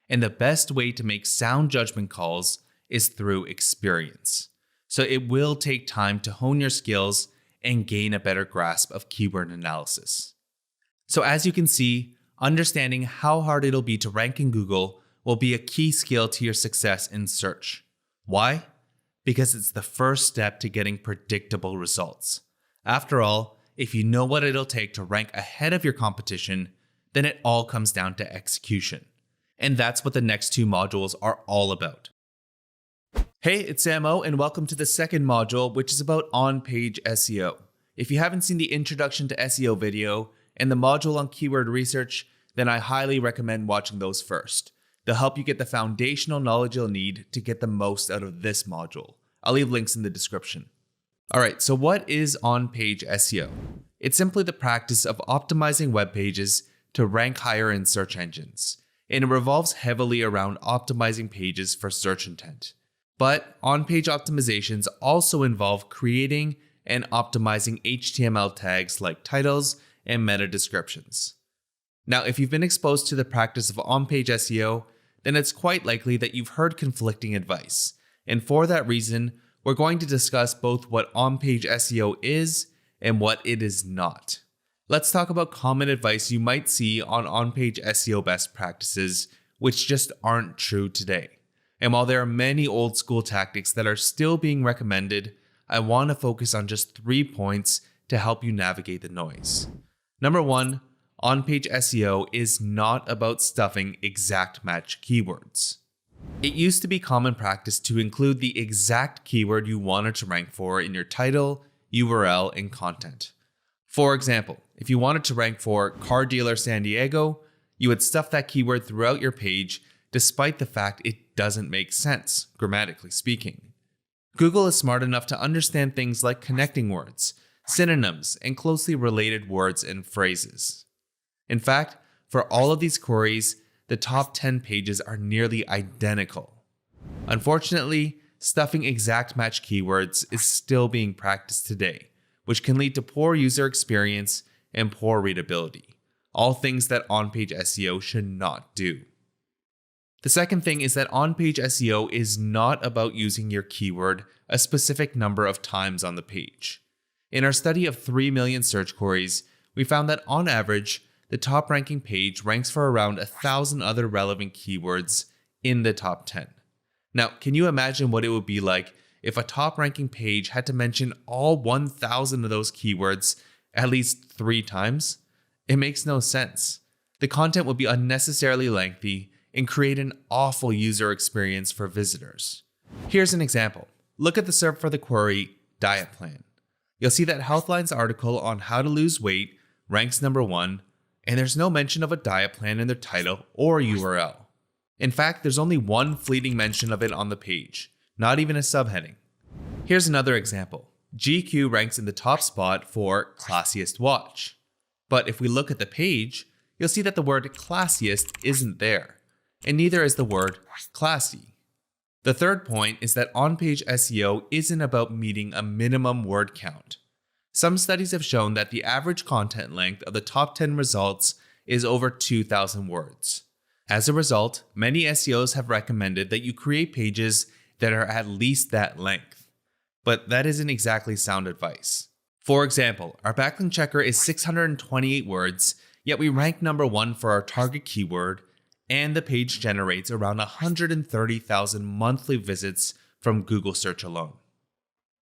And the best way to make sound judgment calls is through experience. So it will take time to hone your skills and gain a better grasp of keyword analysis. So as you can see, understanding how hard it'll be to rank in Google will be a key skill to your success in search. Why? Because it's the first step to getting predictable results. After all, if you know what it'll take to rank ahead of your competition, then it all comes down to execution. And that's what the next two modules are all about. Hey, it's Samo, and welcome to the second module, which is about on-page SEO. If you haven't seen the Introduction to SEO video and the module on keyword research, then I highly recommend watching those first. They'll help you get the foundational knowledge you'll need to get the most out of this module. I'll leave links in the description. Alright, so what is on-page SEO? It's simply the practice of optimizing web pages to rank higher in search engines, and it revolves heavily around optimizing pages for search intent. But on-page optimizations also involve creating and optimizing HTML tags like titles and meta descriptions. Now, if you've been exposed to the practice of on-page SEO, then it's quite likely that you've heard conflicting advice. And for that reason, we're going to discuss both what on-page SEO is and what it is not. Let's talk about common advice you might see on-page SEO best practices, which just aren't true today. And while there are many old school tactics that are still being recommended, I want to focus on just 3 points to help you navigate the noise. Number 1, on-page SEO is not about stuffing exact match keywords. It used to be common practice to include the exact keyword you wanted to rank for in your title, URL, and content. For example, if you wanted to rank for car dealer San Diego, you would stuff that keyword throughout your page despite the fact it doesn't make sense, grammatically speaking. Google is smart enough to understand things like connecting words, synonyms, and closely related words and phrases. In fact, for all of these queries, the top 10 pages are nearly identical. Unfortunately, stuffing exact match keywords is still being practiced today, which can lead to poor user experience and poor readability, all things that on-page SEO should not do. The second thing is that on-page SEO is not about using your keyword a specific number of times on the page. In our study of 3 million search queries, we found that on average, the top ranking page ranks for around 1,000 other relevant keywords in the top 10. Now, can you imagine what it would be like if a top ranking page had to mention all 1,000 of those keywords at least 3 times? It makes no sense. The content would be unnecessarily lengthy and create an awful user experience for visitors. Here's an example. Look at the SERP for the query diet plan. You'll see that Healthline's article on how to lose weight ranks number 1, and there's no mention of a diet plan in their title or URL. In fact, there's only one fleeting mention of it on the page, not even a subheading. Here's another example. GQ ranks in the top spot for classiest watch. But if we look at the page, you'll see that the word classiest isn't there, and neither is the word classy. The third point is that on-page SEO isn't about meeting a minimum word count. Some studies have shown that the average content length of the top 10 results is over 2,000 words. As a result, many SEOs have recommended that you create pages that are at least that length. But that isn't exactly sound advice. For example, our backlink checker is 628 words, yet we rank number 1 for our target keyword, and the page generates around 130,000 monthly visits from Google search alone.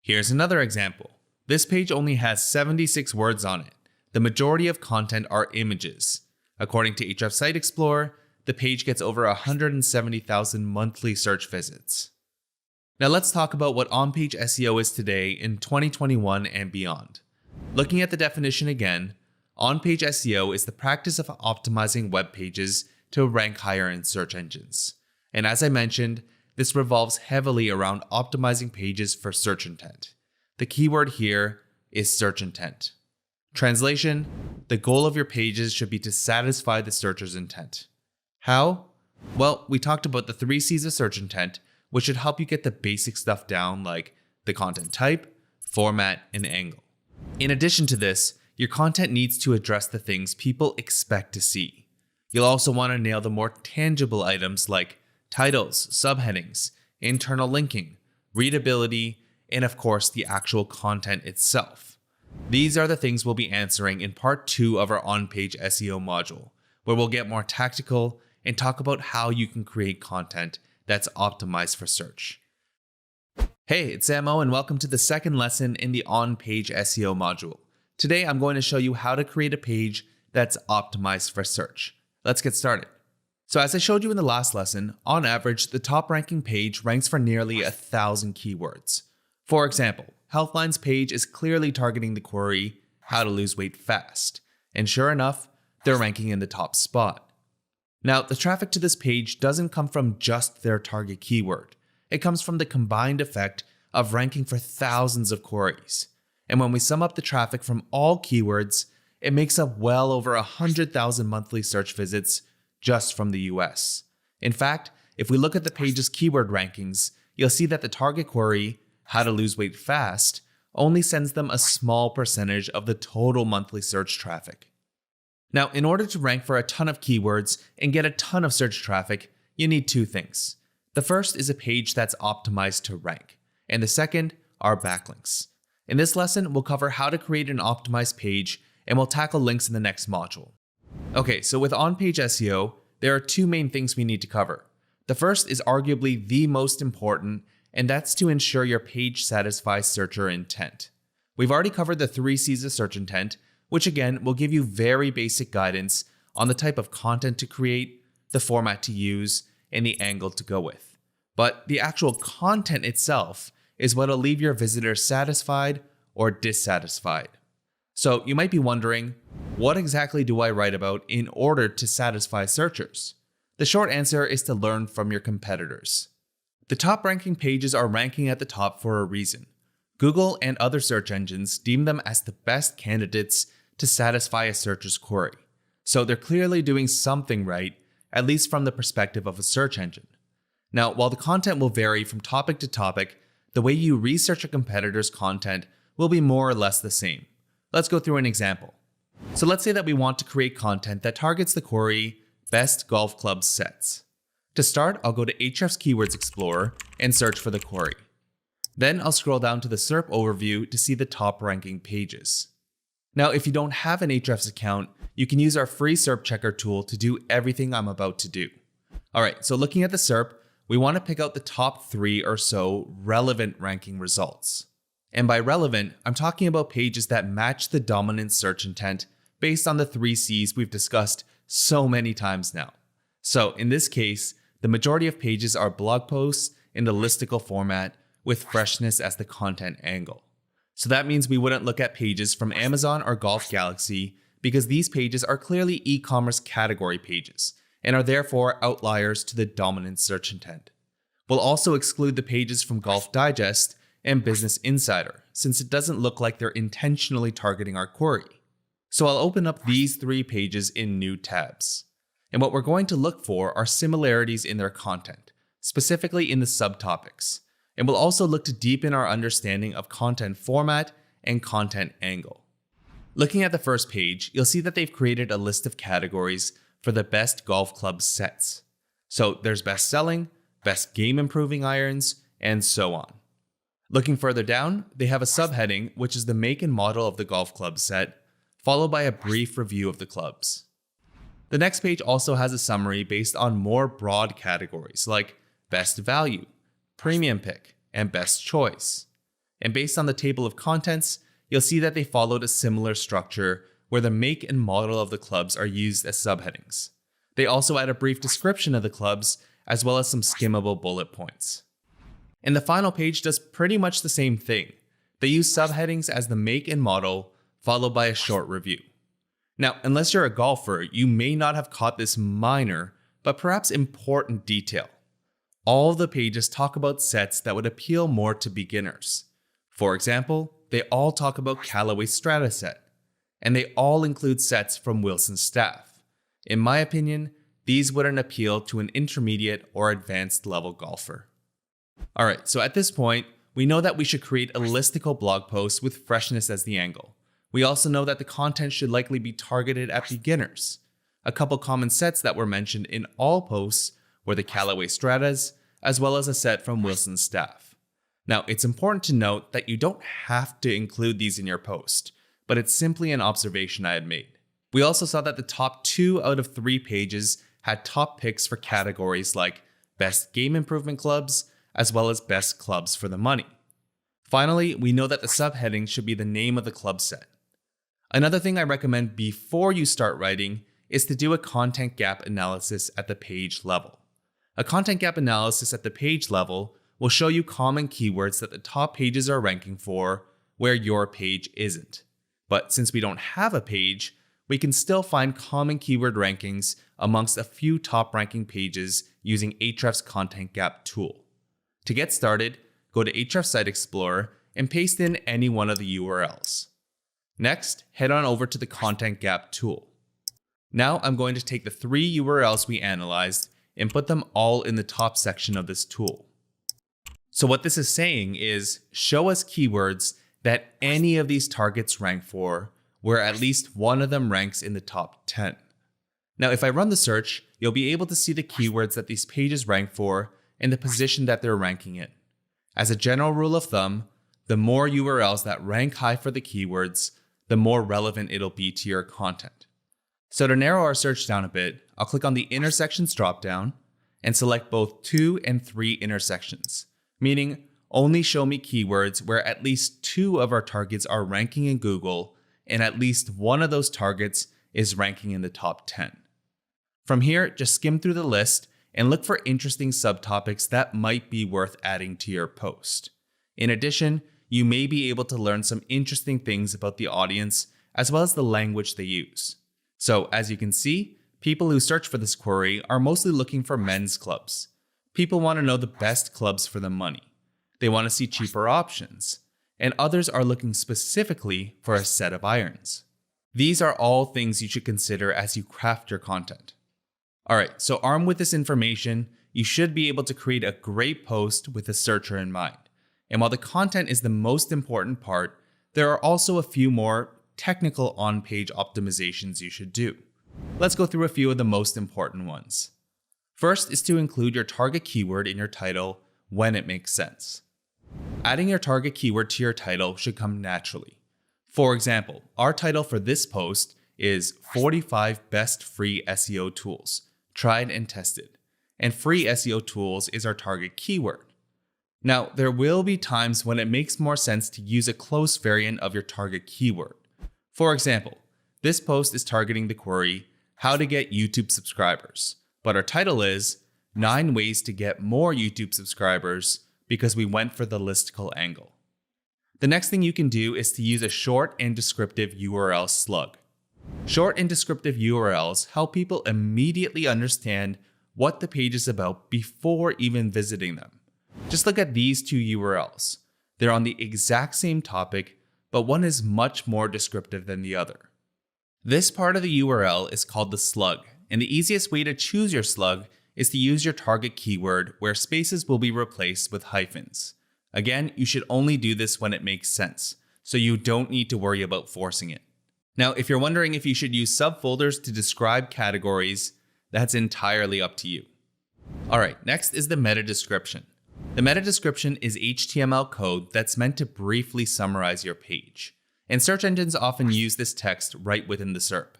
Here's another example. This page only has 76 words on it. The majority of content are images. According to Ahrefs Site Explorer, the page gets over 170,000 monthly search visits. Now let's talk about what on-page SEO is today in 2021 and beyond. Looking at the definition again, on-page SEO is the practice of optimizing web pages to rank higher in search engines. And as I mentioned, this revolves heavily around optimizing pages for search intent. The keyword here is search intent. Translation: the goal of your pages should be to satisfy the searcher's intent. How? Well, we talked about the 3 C's of search intent, which should help you get the basic stuff down like the content type, format, and angle. In addition to this, your content needs to address the things people expect to see. You'll also want to nail the more tangible items like titles, subheadings, internal linking, readability, and of course the actual content itself. These are the things we'll be answering in part 2 of our on-page SEO module, where we'll get more tactical and talk about how you can create content that's optimized for search. Hey, it's Samo and welcome to the second lesson in the on-page SEO module. Today I'm going to show you how to create a page that's optimized for search. Let's get started. So as I showed you in the last lesson, on average, the top ranking page ranks for nearly 1,000 keywords. For example, Healthline's page is clearly targeting the query, how to lose weight fast. And sure enough, they're ranking in the top spot. Now, the traffic to this page doesn't come from just their target keyword. It comes from the combined effect of ranking for thousands of queries. And when we sum up the traffic from all keywords, it makes up well over 100,000 monthly search visits just from the US. In fact, if we look at the page's keyword rankings, you'll see that the target query, how to lose weight fast, only sends them a small percentage of the total monthly search traffic. Now, in order to rank for a ton of keywords and get a ton of search traffic, you need two things. The first is a page that's optimized to rank, and the second are backlinks. In this lesson, we'll cover how to create an optimized page, and we'll tackle links in the next module. Okay, so with on-page SEO, there are two main things we need to cover. The first is arguably the most important, and that's to ensure your page satisfies searcher intent. We've already covered the 3 C's of search intent, which again will give you very basic guidance on the type of content to create, the format to use, and the angle to go with. But the actual content itself is what'll leave your visitors satisfied or dissatisfied. So you might be wondering, what exactly do I write about in order to satisfy searchers? The short answer is to learn from your competitors. The top ranking pages are ranking at the top for a reason. Google and other search engines deem them as the best candidates to satisfy a searcher's query. So they're clearly doing something right, at least from the perspective of a search engine. Now, while the content will vary from topic to topic, the way you research a competitor's content will be more or less the same. Let's go through an example. So let's say that we want to create content that targets the query, best golf club sets. To start, I'll go to Ahrefs Keywords Explorer and search for the query. Then I'll scroll down to the SERP overview to see the top ranking pages. Now, if you don't have an Ahrefs account, you can use our free SERP checker tool to do everything I'm about to do. Alright, so looking at the SERP, we want to pick out the top 3 or so relevant ranking results. And by relevant, I'm talking about pages that match the dominant search intent based on the 3 C's we've discussed so many times now. So in this case, the majority of pages are blog posts in the listicle format with freshness as the content angle. So that means we wouldn't look at pages from Amazon or Golf Galaxy because these pages are clearly e-commerce category pages and are therefore outliers to the dominant search intent. We'll also exclude the pages from Golf Digest and Business Insider, since it doesn't look like they're intentionally targeting our query. So I'll open up these 3 pages in new tabs. And what we're going to look for are similarities in their content, specifically in the subtopics. And we'll also look to deepen our understanding of content format and content angle. Looking at the first page, you'll see that they've created a list of categories for the best golf club sets. So there's best selling, best game improving irons, and so on. Looking further down, they have a subheading, which is the make and model of the golf club set, followed by a brief review of the clubs. The next page also has a summary based on more broad categories like best value, premium pick, and best choice. And based on the table of contents, you'll see that they followed a similar structure where the make and model of the clubs are used as subheadings. They also add a brief description of the clubs as well as some skimmable bullet points. And the final page does pretty much the same thing. They use subheadings as the make and model, followed by a short review. Now, unless you're a golfer, you may not have caught this minor, but perhaps important detail. All of the pages talk about sets that would appeal more to beginners. For example, they all talk about Callaway's Strata set, and they all include sets from Wilson's staff. In my opinion, these wouldn't appeal to an intermediate or advanced level golfer. Alright, so at this point, we know that we should create a listicle blog post with freshness as the angle. We also know that the content should likely be targeted at beginners. A couple common sets that were mentioned in all posts were the Callaway Stratas, as well as a set from Wilson's staff. Now, it's important to note that you don't have to include these in your post, but it's simply an observation I had made. We also saw that the top 2 out of 3 pages had top picks for categories like Best Game Improvement Clubs, as well as Best Clubs for the Money. Finally, we know that the subheading should be the name of the club set. Another thing I recommend before you start writing is to do a content gap analysis at the page level. A content gap analysis at the page level will show you common keywords that the top pages are ranking for where your page isn't. But since we don't have a page, we can still find common keyword rankings amongst a few top ranking pages using Ahrefs Content Gap tool. To get started, go to Ahrefs Site Explorer and paste in any one of the URLs. Next, head on over to the Content Gap tool. Now I'm going to take the 3 URLs we analyzed and put them all in the top section of this tool. So what this is saying is, show us keywords that any of these targets rank for, where at least one of them ranks in the top 10. Now, if I run the search, you'll be able to see the keywords that these pages rank for and the position that they're ranking in. As a general rule of thumb, the more URLs that rank high for the keywords, the more relevant it'll be to your content. So to narrow our search down a bit, I'll click on the intersections dropdown and select both 2 and 3 intersections, meaning only show me keywords where at least 2 of our targets are ranking in Google and at least one of those targets is ranking in the top 10. From here, just skim through the list and look for interesting subtopics that might be worth adding to your post. In addition, you may be able to learn some interesting things about the audience as well as the language they use. So as you can see, people who search for this query are mostly looking for men's clubs. People want to know the best clubs for the money. They want to see cheaper options. And others are looking specifically for a set of irons. These are all things you should consider as you craft your content. Alright, so armed with this information, you should be able to create a great post with the searcher in mind. And while the content is the most important part, there are also a few more technical on-page optimizations you should do. Let's go through a few of the most important ones. First is to include your target keyword in your title when it makes sense. Adding your target keyword to your title should come naturally. For example, our title for this post is 45 Best Free SEO Tools, Tried and Tested, and free SEO tools is our target keyword. Now, there will be times when it makes more sense to use a close variant of your target keyword. For example, this post is targeting the query, how to get YouTube subscribers, but our title is 9 ways to get more YouTube subscribers because we went for the listicle angle. The next thing you can do is to use a short and descriptive URL slug. Short and descriptive URLs help people immediately understand what the page is about before even visiting them. Just look at these 2 URLs. They're on the exact same topic, but one is much more descriptive than the other. This part of the URL is called the slug, and the easiest way to choose your slug is to use your target keyword where spaces will be replaced with hyphens. Again, you should only do this when it makes sense, so you don't need to worry about forcing it. Now, if you're wondering if you should use subfolders to describe categories, that's entirely up to you. Alright, next is the meta description. The meta description is HTML code that's meant to briefly summarize your page, and search engines often use this text right within the SERP.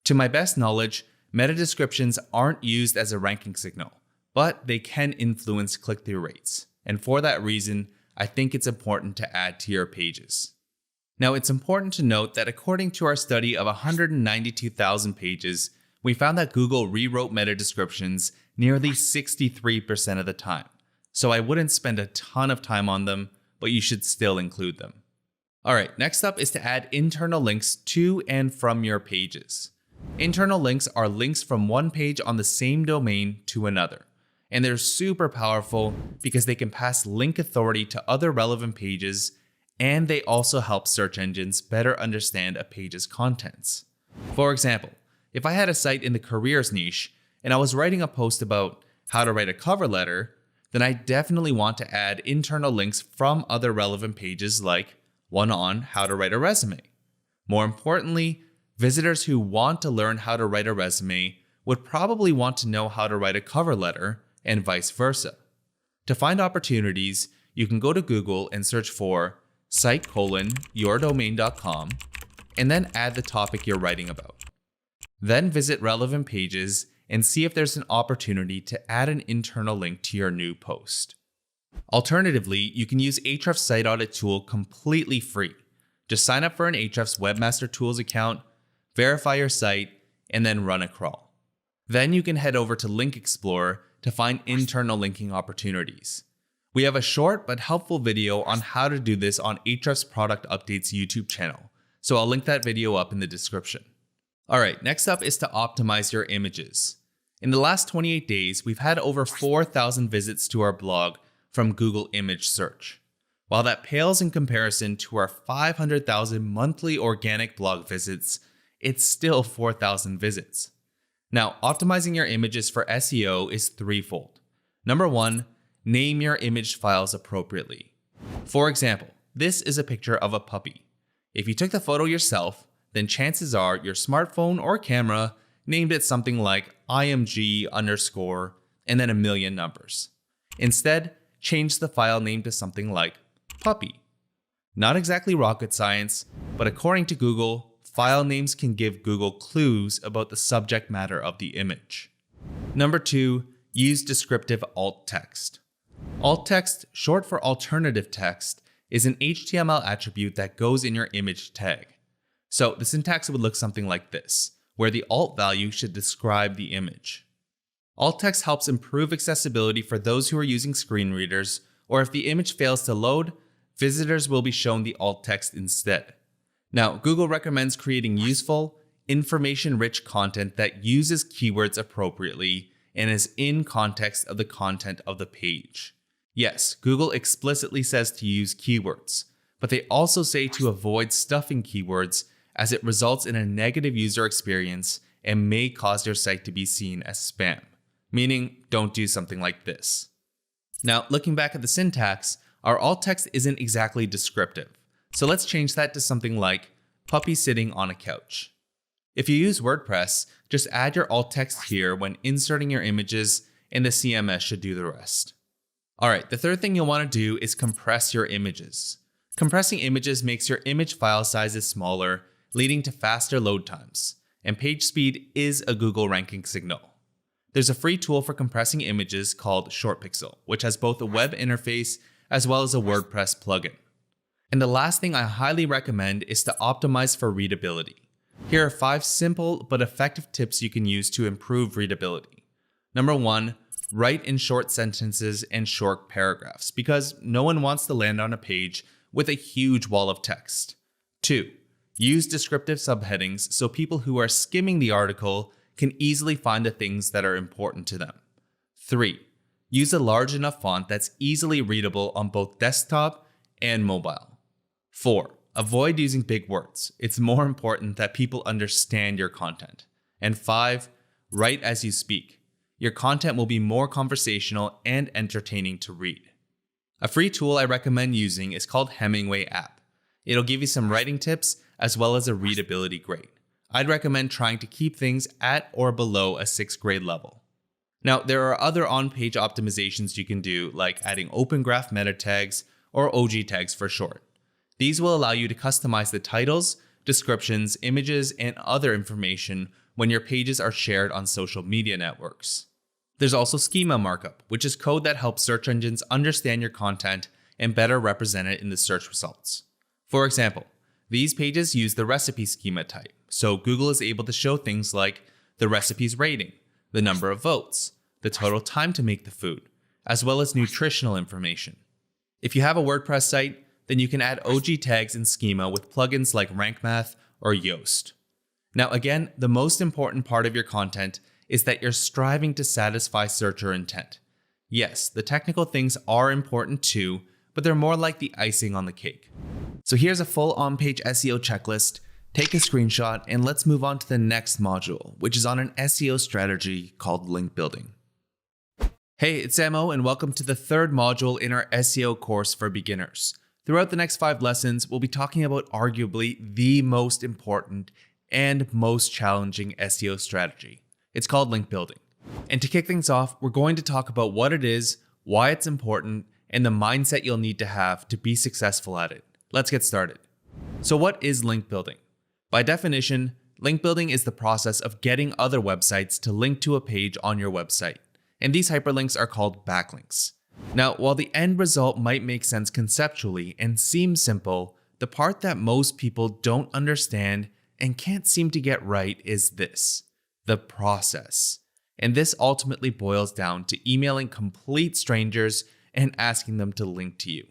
To my best knowledge, meta descriptions aren't used as a ranking signal, but they can influence click-through rates, and for that reason, I think it's important to add to your pages. Now, it's important to note that according to our study of 192,000 pages, we found that Google rewrote meta descriptions nearly 63% of the time. So I wouldn't spend a ton of time on them, but you should still include them. Alright, next up is to add internal links to and from your pages. Internal links are links from one page on the same domain to another. And they're super powerful because they can pass link authority to other relevant pages, and they also help search engines better understand a page's contents. For example, if I had a site in the careers niche and I was writing a post about how to write a cover letter, then I definitely want to add internal links from other relevant pages like one on how to write a resume, More importantly, visitors who want to learn how to write a resume would probably want to know how to write a cover letter, and vice versa. To find opportunities, you can go to Google and search for site:yourdomain.com and then add the topic you're writing about. Then visit relevant pages and see if there's an opportunity to add an internal link to your new post. Alternatively, you can use Ahrefs' site audit tool completely free. Just sign up for an Ahrefs Webmaster Tools account, verify your site, and then run a crawl. Then you can head over to Link Explorer to find internal linking opportunities. We have a short but helpful video on how to do this on Ahrefs Product Updates YouTube channel, so I'll link that video up in the description. Alright, next up is to optimize your images. In the last 28 days, we've had over 4,000 visits to our blog from Google image search. While that pales in comparison to our 500,000 monthly organic blog visits, it's still 4,000 visits. Now, optimizing your images for SEO is threefold. Number one, name your image files appropriately. For example, this is a picture of a puppy. If you took the photo yourself, then chances are your smartphone or camera named it something like img_ and then a million numbers. Instead, change the file name to something like puppy. Not exactly rocket science, but according to Google, file names can give Google clues about the subject matter of the image. Number two, use descriptive alt text. Alt text, short for alternative text, is an HTML attribute that goes in your image tag. So the syntax would look something like this, where the alt value should describe the image. Alt text helps improve accessibility for those who are using screen readers, or if the image fails to load, visitors will be shown the alt text instead. Now, Google recommends creating useful, information-rich content that uses keywords appropriately and is in context of the content of the page. Yes, Google explicitly says to use keywords, but they also say to avoid stuffing keywords as it results in a negative user experience and may cause your site to be seen as spam, meaning don't do something like this. Now, looking back at the syntax, our alt text isn't exactly descriptive. So let's change that to something like puppy sitting on a couch. If you use WordPress, just add your alt text here when inserting your images and the CMS should do the rest. Alright, the third thing you'll want to do is compress your images. Compressing images makes your image file sizes smaller, leading to faster load times, and page speed is a Google ranking signal. There's a free tool for compressing images called ShortPixel, which has both a web interface as well as a WordPress plugin. And the last thing I highly recommend is to optimize for readability. Here are 5 simple but effective tips you can use to improve readability. Number 1, write in short sentences and short paragraphs because no one wants to land on a page with a huge wall of text. 2, use descriptive subheadings so people who are skimming the article can easily find the things that are important to them. 3, use a large enough font that's easily readable on both desktop and mobile. 4, avoid using big words. It's more important that people understand your content. And 5, write as you speak. Your content will be more conversational and entertaining to read. A free tool I recommend using is called Hemingway app. It'll give you some writing tips as well as a readability grade. I'd recommend trying to keep things at or below a 6th grade level. Now, there are other on-page optimizations you can do, like adding open graph meta tags or OG tags for short. These will allow you to customize the titles, descriptions, images, and other information when your pages are shared on social media networks. There's also schema markup, which is code that helps search engines understand your content and better represent it in the search results. For example, these pages use the recipe schema type, so Google is able to show things like the recipe's rating, the number of votes, the total time to make the food, as well as nutritional information. If you have a WordPress site, then you can add OG tags and schema with plugins like Rank Math or Yoast. Now again, the most important part of your content is that you're striving to satisfy searcher intent. Yes, the technical things are important too, but they're more like the icing on the cake. So here's a full on-page SEO checklist. Take a screenshot and let's move on to the next module, which is on an SEO strategy called link building. Hey, it's Mo and welcome to the third module in our SEO course for beginners. Throughout the next 5 lessons, we'll be talking about arguably the most important and most challenging SEO strategy. It's called link building. And to kick things off, we're going to talk about what it is, why it's important, and the mindset you'll need to have to be successful at it. Let's get started. So what is link building? By definition, link building is the process of getting other websites to link to a page on your website. And these hyperlinks are called backlinks. Now, while the end result might make sense conceptually and seem simple, the part that most people don't understand and can't seem to get right is this: the process. And this ultimately boils down to emailing complete strangers and asking them to link to you.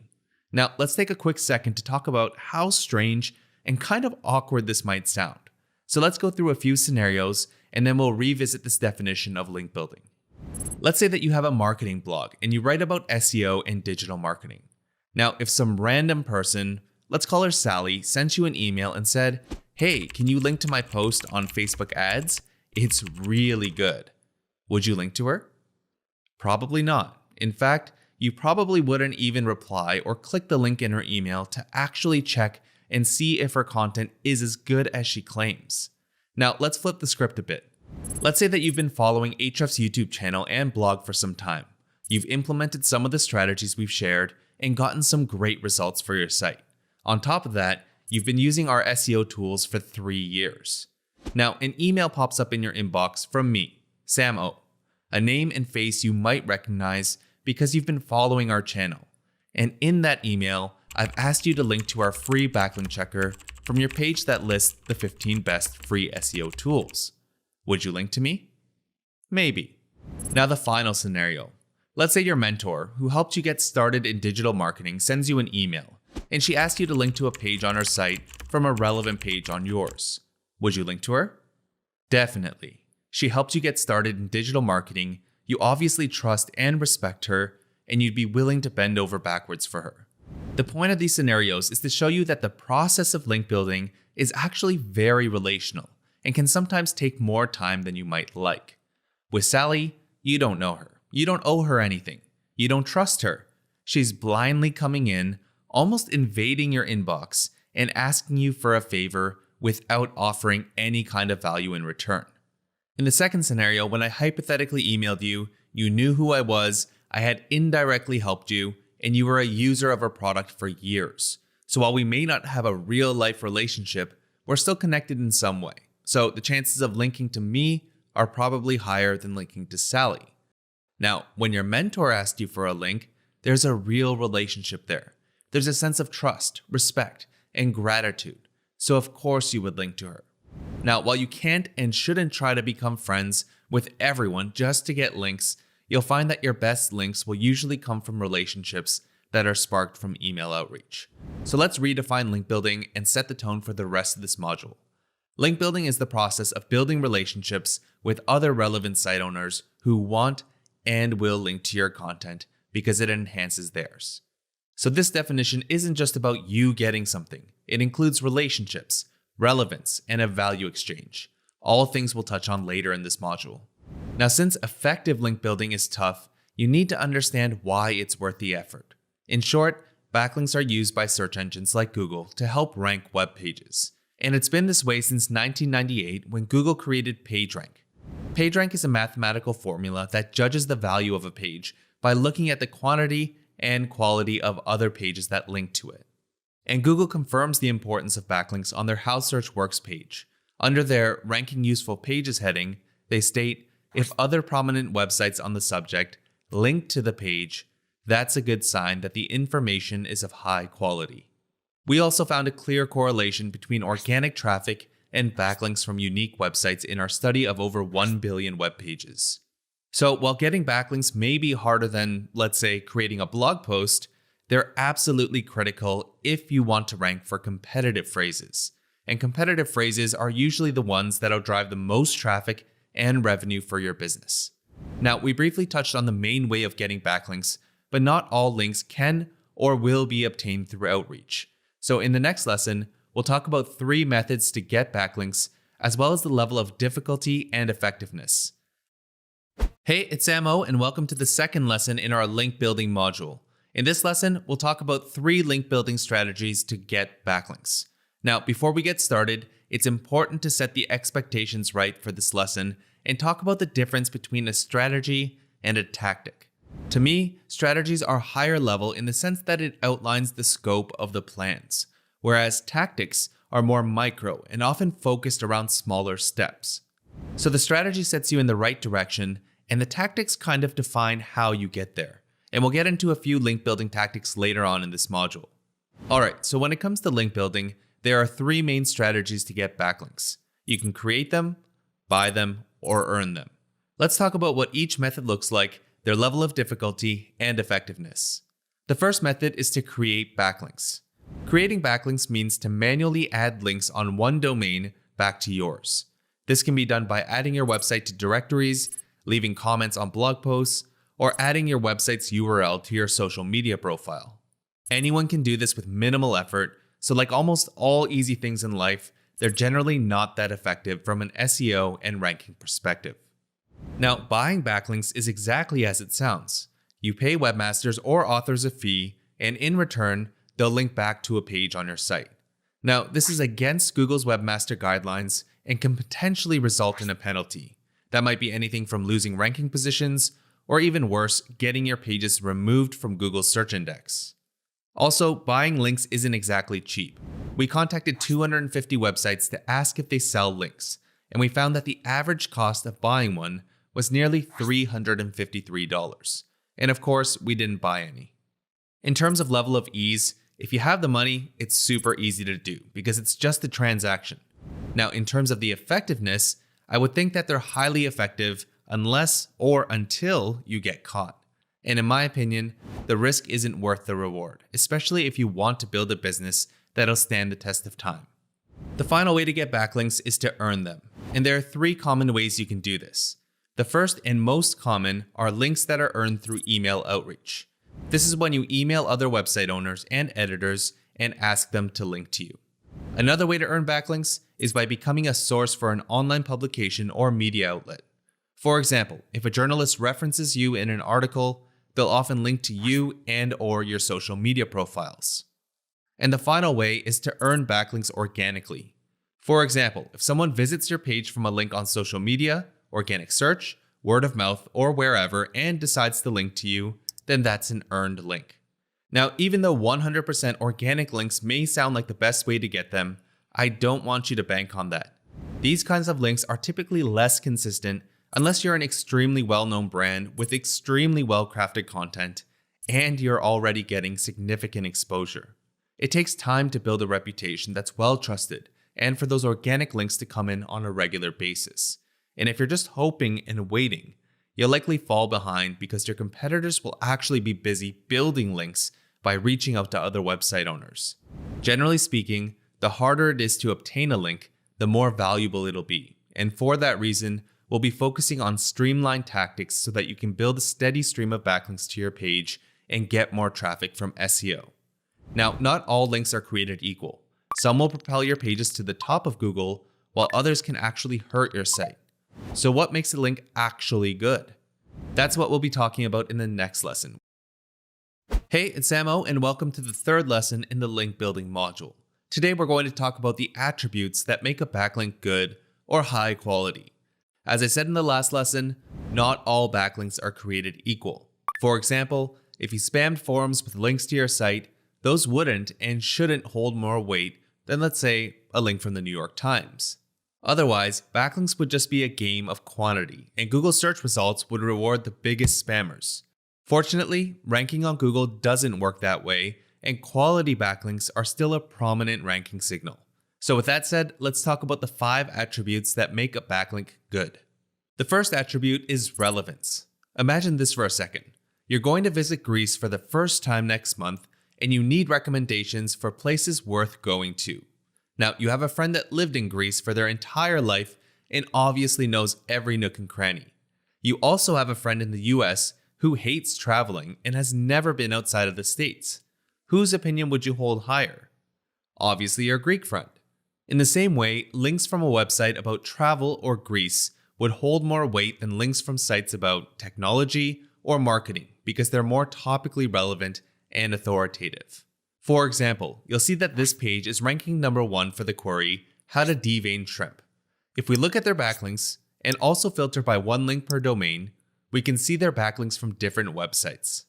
Now, let's take a quick second to talk about how strange and kind of awkward this might sound. So let's go through a few scenarios and then we'll revisit this definition of link building. Let's say that you have a marketing blog and you write about SEO and digital marketing. Now, if some random person, let's call her Sally, sent you an email and said, "Hey, can you link to my post on Facebook ads? It's really good." Would you link to her? Probably not. In fact, you probably wouldn't even reply or click the link in her email to actually check and see if her content is as good as she claims. Now, let's flip the script a bit. Let's say that you've been following Ahrefs' YouTube channel and blog for some time. You've implemented some of the strategies we've shared and gotten some great results for your site. On top of that, you've been using our SEO tools for 3 years. Now, an email pops up in your inbox from me, Sam O, a name and face you might recognize because you've been following our channel. And in that email, I've asked you to link to our free backlink checker from your page that lists the 15 best free SEO tools. Would you link to me? Maybe. Now the final scenario. Let's say your mentor, who helped you get started in digital marketing, sends you an email, and she asks you to link to a page on her site from a relevant page on yours. Would you link to her? Definitely. She helped you get started in digital marketing, you obviously trust and respect her, and you'd be willing to bend over backwards for her. The point of these scenarios is to show you that the process of link building is actually very relational and can sometimes take more time than you might like. With Sally, you don't know her. You don't owe her anything. You don't trust her. She's blindly coming in, almost invading your inbox, and asking you for a favor without offering any kind of value in return. In the second scenario, when I hypothetically emailed you, you knew who I was, I had indirectly helped you, and you were a user of our product for years. So while we may not have a real life relationship, we're still connected in some way. So the chances of linking to me are probably higher than linking to Sally. Now, when your mentor asked you for a link, there's a real relationship there. There's a sense of trust, respect, and gratitude. So of course you would link to her. Now, while you can't and shouldn't try to become friends with everyone just to get links, you'll find that your best links will usually come from relationships that are sparked from email outreach. So let's redefine link building and set the tone for the rest of this module. Link building is the process of building relationships with other relevant site owners who want and will link to your content because it enhances theirs. So this definition isn't just about you getting something. It includes relationships, relevance, and a value exchange, all things we'll touch on later in this module. Now, since effective link building is tough, you need to understand why it's worth the effort. In short, backlinks are used by search engines like Google to help rank web pages. And it's been this way since 1998 when Google created PageRank. PageRank is a mathematical formula that judges the value of a page by looking at the quantity and quality of other pages that link to it. And Google confirms the importance of backlinks on their How Search Works page. Under their Ranking Useful Pages heading, they state, if other prominent websites on the subject link to the page, that's a good sign that the information is of high quality. We also found a clear correlation between organic traffic and backlinks from unique websites in our study of over 1 billion web pages. So while getting backlinks may be harder than, let's say, creating a blog post, they're absolutely critical if you want to rank for competitive phrases. And competitive phrases are usually the ones that'll drive the most traffic and revenue for your business. Now, we briefly touched on the main way of getting backlinks, but not all links can or will be obtained through outreach. So in the next lesson, we'll talk about 3 methods to get backlinks, as well as the level of difficulty and effectiveness. Hey, it's Sam O, and welcome to the second lesson in our link building module. In this lesson, we'll talk about 3 link building strategies to get backlinks. Now, before we get started, it's important to set the expectations right for this lesson and talk about the difference between a strategy and a tactic. To me, strategies are higher level in the sense that it outlines the scope of the plans, whereas tactics are more micro and often focused around smaller steps. So the strategy sets you in the right direction, and the tactics kind of define how you get there. And we'll get into a few link building tactics later on in this module. Alright, so when it comes to link building, there are 3 main strategies to get backlinks. You can create them, buy them, or earn them. Let's talk about what each method looks like, their level of difficulty, and effectiveness. The first method is to create backlinks. Creating backlinks means to manually add links on one domain back to yours. This can be done by adding your website to directories, leaving comments on blog posts, or adding your website's URL to your social media profile. Anyone can do this with minimal effort, so like almost all easy things in life, they're generally not that effective from an SEO and ranking perspective. Now, buying backlinks is exactly as it sounds. You pay webmasters or authors a fee, and in return, they'll link back to a page on your site. Now, this is against Google's webmaster guidelines and can potentially result in a penalty. That might be anything from losing ranking positions, or even worse, getting your pages removed from Google's search index. Also, buying links isn't exactly cheap. We contacted 250 websites to ask if they sell links, and we found that the average cost of buying one was nearly $353. And of course, we didn't buy any. In terms of level of ease, if you have the money, it's super easy to do because it's just a transaction. Now, in terms of the effectiveness, I would think that they're highly effective unless or until you get caught. And in my opinion, the risk isn't worth the reward, especially if you want to build a business that'll stand the test of time. The final way to get backlinks is to earn them. And there are 3 common ways you can do this. The first and most common are links that are earned through email outreach. This is when you email other website owners and editors and ask them to link to you. Another way to earn backlinks is by becoming a source for an online publication or media outlet. For example, if a journalist references you in an article, they'll often link to you and/or your social media profiles. And the final way is to earn backlinks organically. For example, if someone visits your page from a link on social media, organic search, word of mouth, or wherever and decides to link to you, then that's an earned link. Now, even though 100% organic links may sound like the best way to get them, I don't want you to bank on that. These kinds of links are typically less consistent unless you're an extremely well-known brand with extremely well-crafted content and you're already getting significant exposure. It takes time to build a reputation that's well-trusted and for those organic links to come in on a regular basis. And if you're just hoping and waiting, you'll likely fall behind because your competitors will actually be busy building links by reaching out to other website owners. Generally speaking, the harder it is to obtain a link, the more valuable it'll be. And for that reason, we'll be focusing on streamlined tactics so that you can build a steady stream of backlinks to your page and get more traffic from SEO. Now, not all links are created equal. Some will propel your pages to the top of Google, while others can actually hurt your site. So what makes a link actually good? That's what we'll be talking about in the next lesson. Hey, it's Samo, and welcome to the 3rd lesson in the link building module. Today we're going to talk about the attributes that make a backlink good or high quality. As I said in the last lesson, not all backlinks are created equal. For example, if you spammed forums with links to your site, those wouldn't and shouldn't hold more weight than, let's say, a link from the New York Times. Otherwise, backlinks would just be a game of quantity, and Google search results would reward the biggest spammers. Fortunately, ranking on Google doesn't work that way, and quality backlinks are still a prominent ranking signal. So with that said, let's talk about the 5 attributes that make a backlink good. The first attribute is relevance. Imagine this for a second. You're going to visit Greece for the first time next month, and you need recommendations for places worth going to. Now, you have a friend that lived in Greece for their entire life and obviously knows every nook and cranny. You also have a friend in the US who hates traveling and has never been outside of the States. Whose opinion would you hold higher? Obviously your Greek friend. In the same way, links from a website about travel or Greece would hold more weight than links from sites about technology or marketing because they're more topically relevant and authoritative. For example, you'll see that this page is ranking number 1 for the query, how to devein shrimp. If we look at their backlinks and also filter by one link per domain, we can see their backlinks from different websites.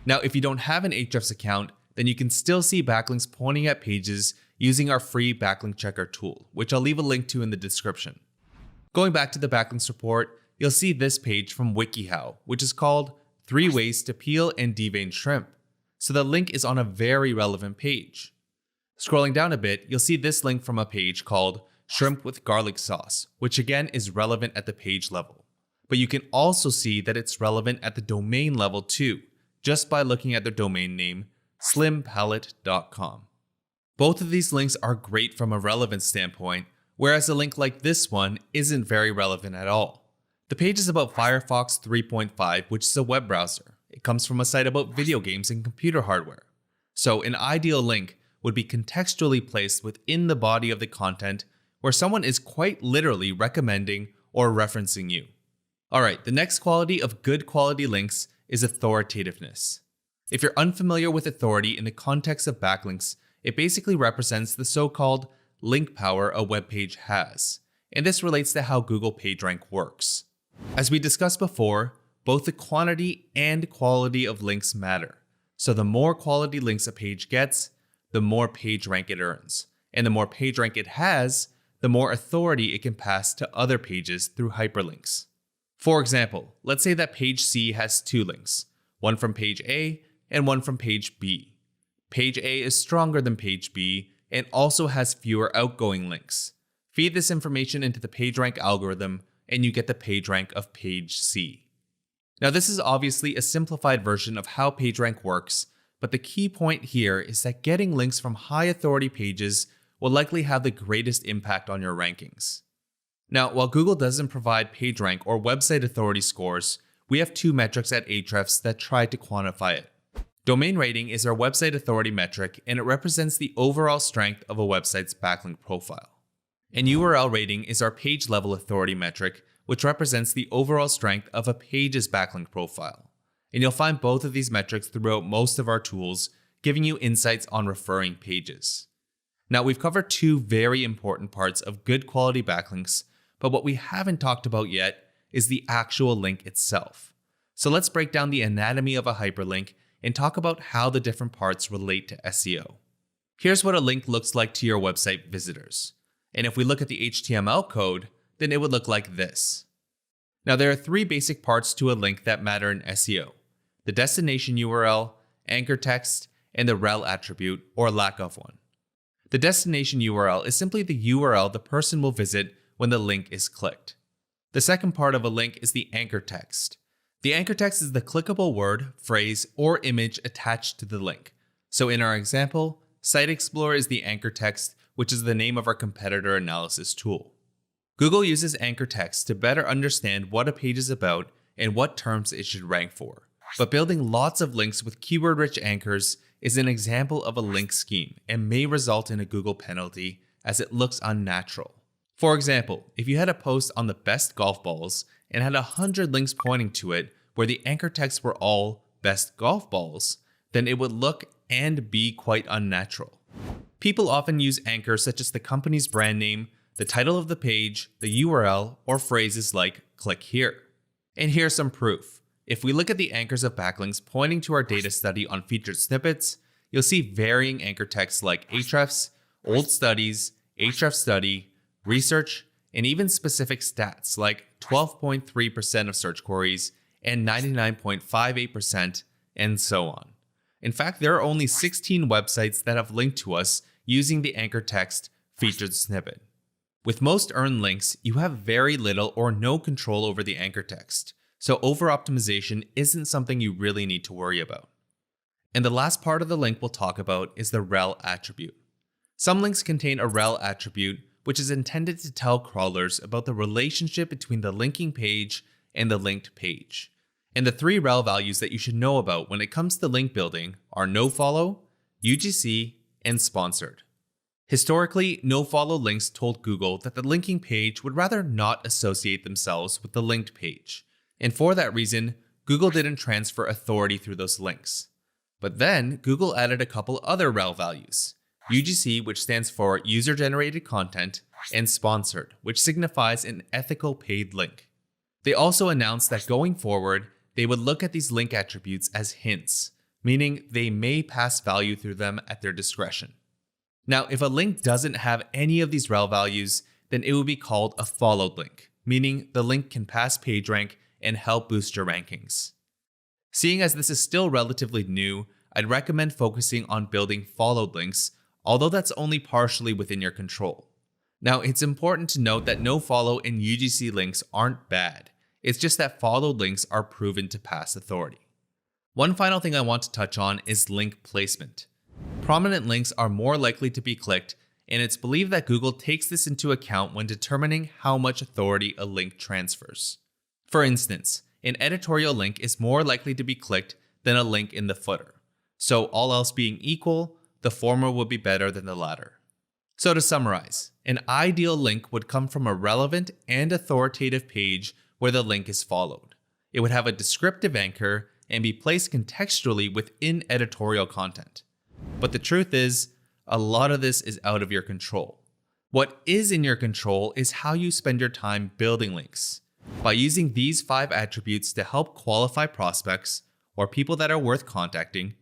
Now, if you don't have an Ahrefs account, then you can still see backlinks pointing at pages using our free backlink checker tool, which I'll leave a link to in the description. Going back to the backlinks report, you'll see this page from WikiHow, which is called 3 Ways to Peel and Devein Shrimp. So the link is on a very relevant page. Scrolling down a bit, you'll see this link from a page called Shrimp with Garlic Sauce, which again is relevant at the page level. But you can also see that it's relevant at the domain level too, just by looking at their domain name, slimpalette.com. Both of these links are great from a relevance standpoint, whereas a link like this one isn't very relevant at all. The page is about Firefox 3.5, which is a web browser. It comes from a site about video games and computer hardware. So an ideal link would be contextually placed within the body of the content where someone is quite literally recommending or referencing you. Alright, the next quality of good quality links is authoritativeness. If you're unfamiliar with authority in the context of backlinks, it basically represents the so-called link power a web page has, and this relates to how Google PageRank works. As we discussed before, both the quantity and quality of links matter. So the more quality links a page gets, the more PageRank it earns, and the more PageRank it has, the more authority it can pass to other pages through hyperlinks. For example, let's say that page C has 2 links, one from page A and one from page B. Page A is stronger than page B and also has fewer outgoing links. Feed this information into the PageRank algorithm and you get the PageRank of page C. Now this is obviously a simplified version of how PageRank works, but the key point here is that getting links from high authority pages will likely have the greatest impact on your rankings. Now, while Google doesn't provide PageRank or website authority scores, we have 2 metrics at Ahrefs that try to quantify it. Domain rating is our website authority metric, and it represents the overall strength of a website's backlink profile. And URL rating is our page level authority metric, which represents the overall strength of a page's backlink profile. And you'll find both of these metrics throughout most of our tools, giving you insights on referring pages. Now, we've covered 2 very important parts of good quality backlinks, but what we haven't talked about yet is the actual link itself. So let's break down the anatomy of a hyperlink and talk about how the different parts relate to SEO. Here's what a link looks like to your website visitors. And if we look at the HTML code, then it would look like this. Now, there are 3 basic parts to a link that matter in SEO: the destination URL, anchor text, and the rel attribute, or lack of one. The destination URL is simply the URL the person will visit when the link is clicked. The second part of a link is the anchor text. The anchor text is the clickable word, phrase, or image attached to the link. So in our example, Site Explorer is the anchor text, which is the name of our competitor analysis tool. Google uses anchor text to better understand what a page is about and what terms it should rank for. But building lots of links with keyword-rich anchors is an example of a link scheme and may result in a Google penalty as it looks unnatural. For example, if you had a post on the best golf balls and had 100 links pointing to it where the anchor text were all best golf balls, then it would look and be quite unnatural. People often use anchors such as the company's brand name, the title of the page, the URL, or phrases like click here. And here's some proof. If we look at the anchors of backlinks pointing to our data study on featured snippets, you'll see varying anchor texts like Ahrefs, old studies, Ahrefs study, research, and even specific stats like 12.3% of search queries and 99.58%, and so on. In fact, there are only 16 websites that have linked to us using the anchor text featured snippet. With most earned links, you have very little or no control over the anchor text, so over-optimization isn't something you really need to worry about. And the last part of the link we'll talk about is the rel attribute. Some links contain a rel attribute, which is intended to tell crawlers about the relationship between the linking page and the linked page. And the 3 rel values that you should know about when it comes to link building are nofollow, UGC, and sponsored. Historically, nofollow links told Google that the linking page would rather not associate themselves with the linked page. And for that reason, Google didn't transfer authority through those links. But then Google added a couple other rel values. UGC, which stands for user-generated content, and sponsored, which signifies an ethical paid link. They also announced that going forward, they would look at these link attributes as hints, meaning they may pass value through them at their discretion. Now, if a link doesn't have any of these rel values, then it would be called a followed link, meaning the link can pass PageRank and help boost your rankings. Seeing as this is still relatively new, I'd recommend focusing on building followed links, although that's only partially within your control. Now, it's important to note that no follow and UGC links aren't bad. It's just that followed links are proven to pass authority. One final thing I want to touch on is link placement. Prominent links are more likely to be clicked, and it's believed that Google takes this into account when determining how much authority a link transfers. For instance, an editorial link is more likely to be clicked than a link in the footer. So all else being equal, the former would be better than the latter. So to summarize, an ideal link would come from a relevant and authoritative page where the link is followed. It would have a descriptive anchor and be placed contextually within editorial content. But the truth is, a lot of this is out of your control. What is in your control is how you spend your time building links. By using these 5 attributes to help qualify prospects or people that are worth contacting,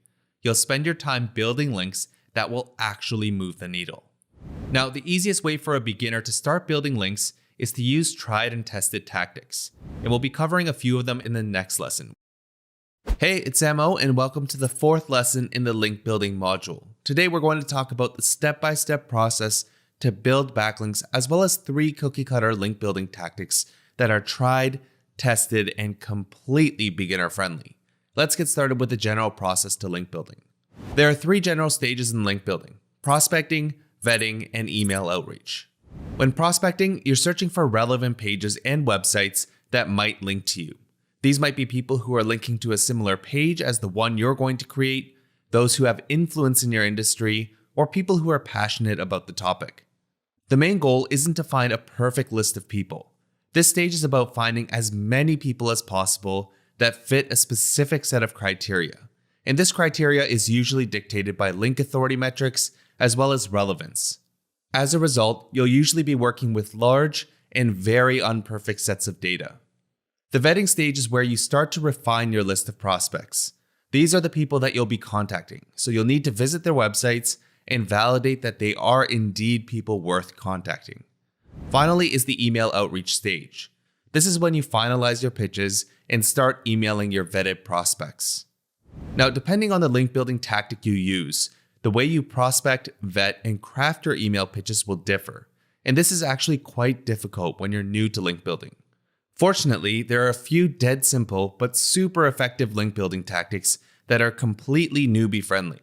you'll spend your time building links that will actually move the needle. Now, the easiest way for a beginner to start building links is to use tried and tested tactics, and we'll be covering a few of them in the next lesson. Hey, it's Samo, and welcome to the 4th lesson in the link building module. Today, we're going to talk about the step-by-step process to build backlinks, as well as 3 cookie-cutter link building tactics that are tried, tested, and completely beginner-friendly. Let's get started with the general process to link building. There are 3 general stages in link building: prospecting, vetting, and email outreach. When prospecting, you're searching for relevant pages and websites that might link to you. These might be people who are linking to a similar page as the one you're going to create, those who have influence in your industry, or people who are passionate about the topic. The main goal isn't to find a perfect list of people. This stage is about finding as many people as possible that fit a specific set of criteria. And this criteria is usually dictated by link authority metrics as well as relevance. As a result, you'll usually be working with large and very unperfect sets of data. The vetting stage is where you start to refine your list of prospects. These are the people that you'll be contacting, so you'll need to visit their websites and validate that they are indeed people worth contacting. Finally is the email outreach stage. This is when you finalize your pitches and start emailing your vetted prospects. Now, depending on the link building tactic you use, the way you prospect, vet, and craft your email pitches will differ. And this is actually quite difficult when you're new to link building. Fortunately, there are a few dead simple but super effective link building tactics that are completely newbie friendly.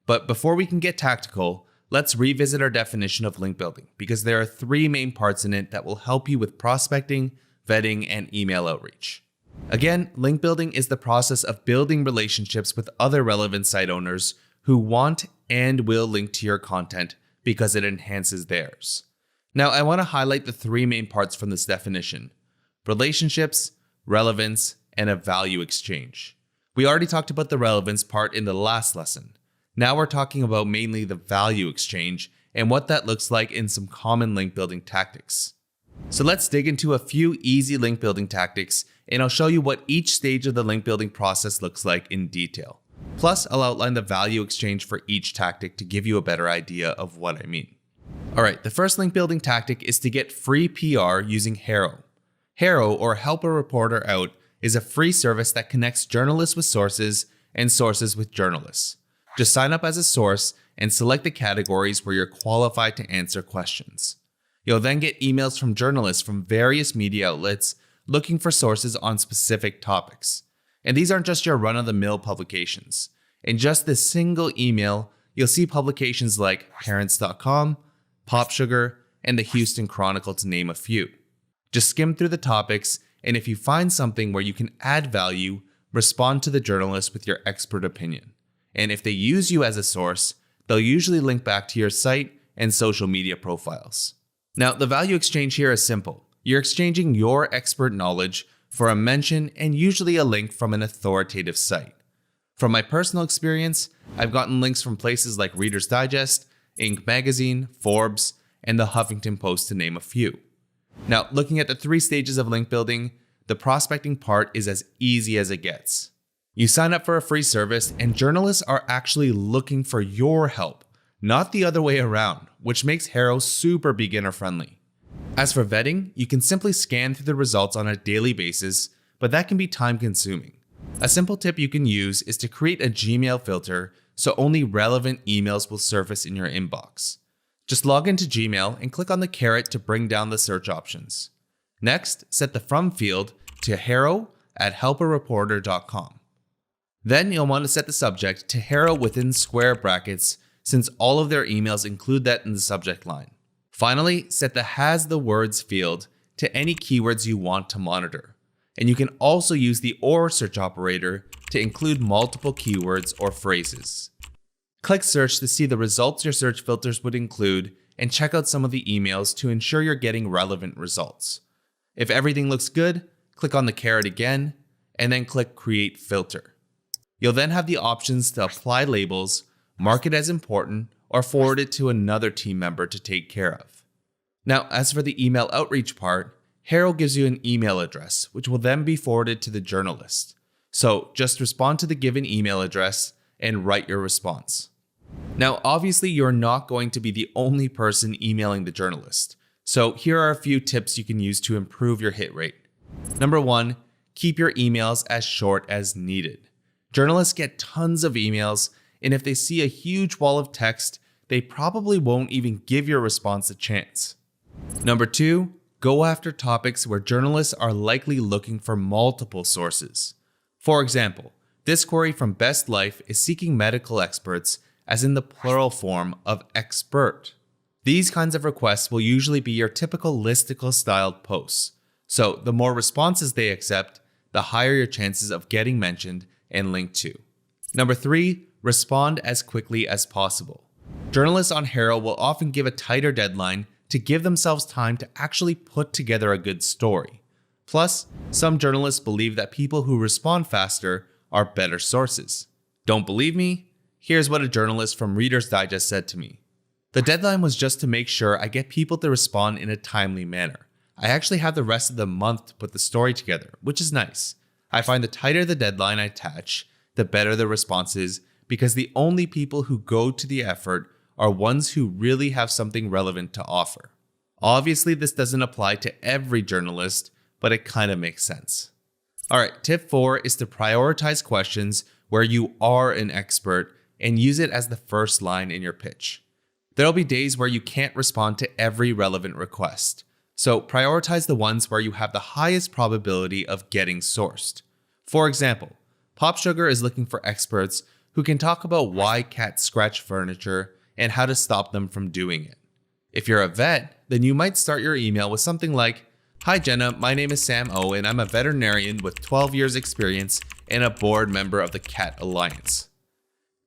But before we can get tactical, let's revisit our definition of link building, because there are 3 main parts in it that will help you with prospecting, vetting, and email outreach. Again, link building is the process of building relationships with other relevant site owners who want and will link to your content because it enhances theirs. Now, I want to highlight the 3 main parts from this definition: relationships, relevance, and a value exchange. We already talked about the relevance part in the last lesson. Now we're talking about mainly the value exchange and what that looks like in some common link building tactics. So let's dig into a few easy link building tactics, and I'll show you what each stage of the link building process looks like in detail. Plus, I'll outline the value exchange for each tactic to give you a better idea of what I mean. Alright, the first link building tactic is to get free PR using HARO. HARO, or Help a Reporter Out, is a free service that connects journalists with sources and sources with journalists. Just sign up as a source and select the categories where you're qualified to answer questions. You'll then get emails from journalists from various media outlets looking for sources on specific topics. And these aren't just your run-of-the-mill publications. In just this single email, you'll see publications like Parents.com, PopSugar, and the Houston Chronicle, to name a few. Just skim through the topics, and if you find something where you can add value, respond to the journalist with your expert opinion. And if they use you as a source, they'll usually link back to your site and social media profiles. Now, the value exchange here is simple. You're exchanging your expert knowledge for a mention and usually a link from an authoritative site. From my personal experience, I've gotten links from places like Reader's Digest, Inc. Magazine, Forbes, and the Huffington Post to name a few. Now, looking at the 3 stages of link building, the prospecting part is as easy as it gets. You sign up for a free service and journalists are actually looking for your help, not the other way around, which makes HARO super beginner friendly. As for vetting, you can simply scan through the results on a daily basis, but that can be time consuming. A simple tip you can use is to create a Gmail filter so only relevant emails will surface in your inbox. Just log into Gmail and click on the caret to bring down the search options. Next, set the from field to haro@helpareporter.com. Then you'll want to set the subject to HARO within square brackets since all of their emails include that in the subject line. Finally, set the has the words field to any keywords you want to monitor. And you can also use the or search operator to include multiple keywords or phrases. Click search to see the results your search filters would include and check out some of the emails to ensure you're getting relevant results. If everything looks good, click on the caret again and then click create filter. You'll then have the options to apply labels, mark it as important, or forward it to another team member to take care of. Now, as for the email outreach part, HARO gives you an email address, which will then be forwarded to the journalist. So just respond to the given email address and write your response. Now, obviously, you're not going to be the only person emailing the journalist. So here are a few tips you can use to improve your hit rate. Number 1, keep your emails as short as needed. Journalists get tons of emails, and if they see a huge wall of text, they probably won't even give your response a chance. Number 2, go after topics where journalists are likely looking for multiple sources. For example, this query from Best Life is seeking medical experts, as in the plural form of expert. These kinds of requests will usually be your typical listicle styled posts. So the more responses they accept, the higher your chances of getting mentioned and linked to. Number 3, respond as quickly as possible. Journalists on HARO will often give a tighter deadline to give themselves time to actually put together a good story. Plus, some journalists believe that people who respond faster are better sources. Don't believe me? Here's what a journalist from Reader's Digest said to me. The deadline was just to make sure I get people to respond in a timely manner. I actually have the rest of the month to put the story together, which is nice. I find the tighter the deadline I attach, the better the response is, because the only people who go to the effort are ones who really have something relevant to offer. Obviously, this doesn't apply to every journalist, but it kind of makes sense. Alright, tip 4 is to prioritize questions where you are an expert and use it as the first line in your pitch. There'll be days where you can't respond to every relevant request. So prioritize the ones where you have the highest probability of getting sourced. For example, Pop Sugar is looking for experts who can talk about why cats scratch furniture and how to stop them from doing it. If you're a vet, then you might start your email with something like, "Hi Jenna, my name is Sam O and I'm a veterinarian with 12 years experience and a board member of the Cat Alliance."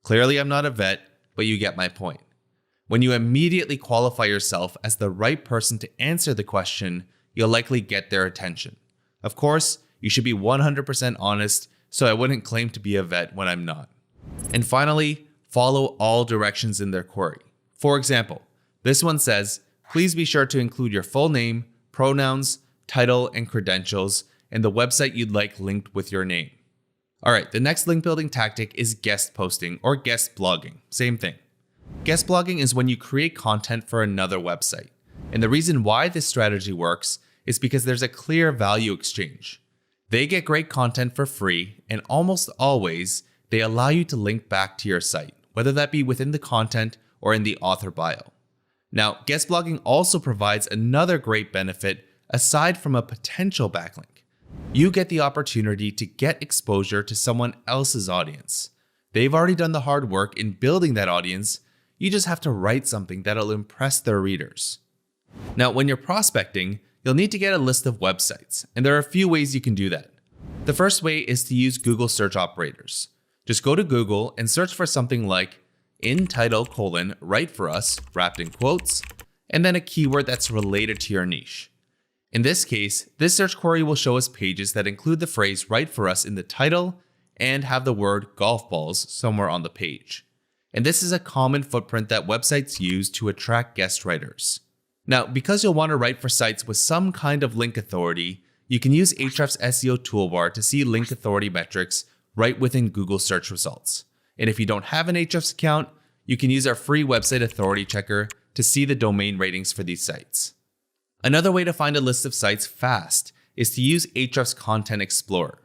Clearly I'm not a vet, but you get my point. When you immediately qualify yourself as the right person to answer the question, you'll likely get their attention. Of course, you should be 100% honest, so I wouldn't claim to be a vet when I'm not. And finally, follow all directions in their query. For example, this one says, please be sure to include your full name, pronouns, title, and credentials, and the website you'd like linked with your name. Alright, the next link building tactic is guest posting or guest blogging. Same thing. Guest blogging is when you create content for another website. And the reason why this strategy works is because there's a clear value exchange. They get great content for free, and almost always, they allow you to link back to your site, whether that be within the content or in the author bio. Now, guest blogging also provides another great benefit aside from a potential backlink. You get the opportunity to get exposure to someone else's audience. They've already done the hard work in building that audience. You just have to write something that'll impress their readers. Now, when you're prospecting, you'll need to get a list of websites, and there are a few ways you can do that. The first way is to use Google search operators. Just go to Google and search for something like in title : write for us, wrapped in quotes, and then a keyword that's related to your niche. In this case, this search query will show us pages that include the phrase write for us in the title and have the word golf balls somewhere on the page. And this is a common footprint that websites use to attract guest writers. Now, because you'll want to write for sites with some kind of link authority, you can use Ahrefs' SEO toolbar to see link authority metrics right within Google search results. And if you don't have an Ahrefs account, you can use our free website authority checker to see the domain ratings for these sites. Another way to find a list of sites fast is to use Ahrefs' Content Explorer.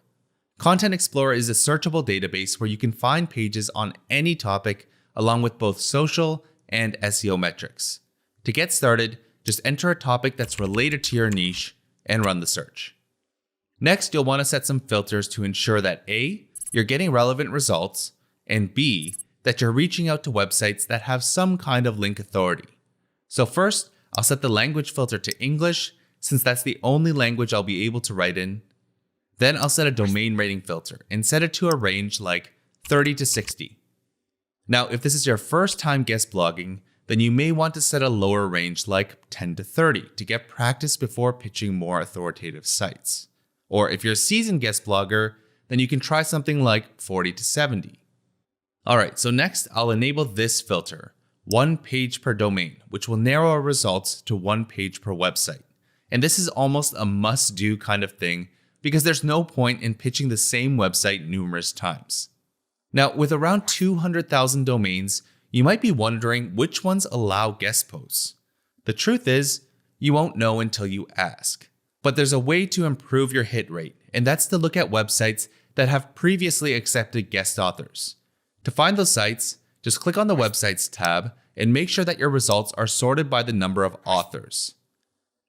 Content Explorer is a searchable database where you can find pages on any topic along with both social and SEO metrics. To get started, just enter a topic that's related to your niche and run the search. Next, you'll want to set some filters to ensure that A, you're getting relevant results, and B, that you're reaching out to websites that have some kind of link authority. So first, I'll set the language filter to English, since that's the only language I'll be able to write in. Then I'll set a domain rating filter and set it to a range like 30 to 60. Now, if this is your first time guest blogging, then you may want to set a lower range like 10 to 30 to get practice before pitching more authoritative sites. Or if you're a seasoned guest blogger, then you can try something like 40 to 70. Alright, so next I'll enable this filter, 1 page per domain, which will narrow our results to 1 page per website. And this is almost a must-do kind of thing because there's no point in pitching the same website numerous times. Now, with around 200,000 domains, you might be wondering which ones allow guest posts. The truth is, you won't know until you ask. But there's a way to improve your hit rate, and that's to look at websites that have previously accepted guest authors. To find those sites, just click on the Websites tab and make sure that your results are sorted by the number of authors.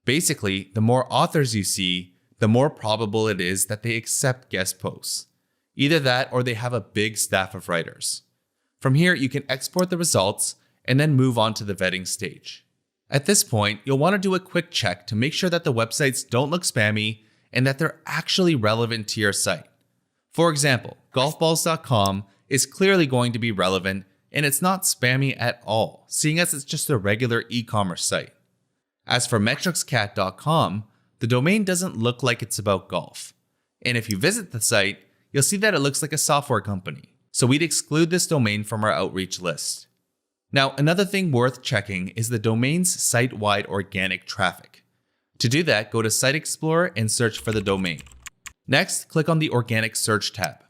Basically, the more authors you see, the more probable it is that they accept guest posts. Either that or they have a big staff of writers. From here, you can export the results and then move on to the vetting stage. At this point, you'll want to do a quick check to make sure that the websites don't look spammy and that they're actually relevant to your site. For example, golfballs.com is clearly going to be relevant and it's not spammy at all, seeing as it's just a regular e-commerce site. As for metricscat.com, the domain doesn't look like it's about golf. And if you visit the site, you'll see that it looks like a software company. So we'd exclude this domain from our outreach list. Now, another thing worth checking is the domain's site-wide organic traffic. To do that, go to Site Explorer and search for the domain. Next, click on the Organic Search tab.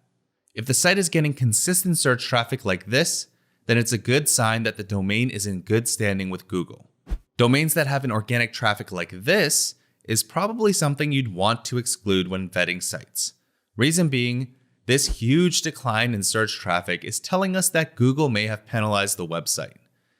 If the site is getting consistent search traffic like this, then it's a good sign that the domain is in good standing with Google. Domains that have an organic traffic like this is probably something you'd want to exclude when vetting sites. Reason being, this huge decline in search traffic is telling us that Google may have penalized the website.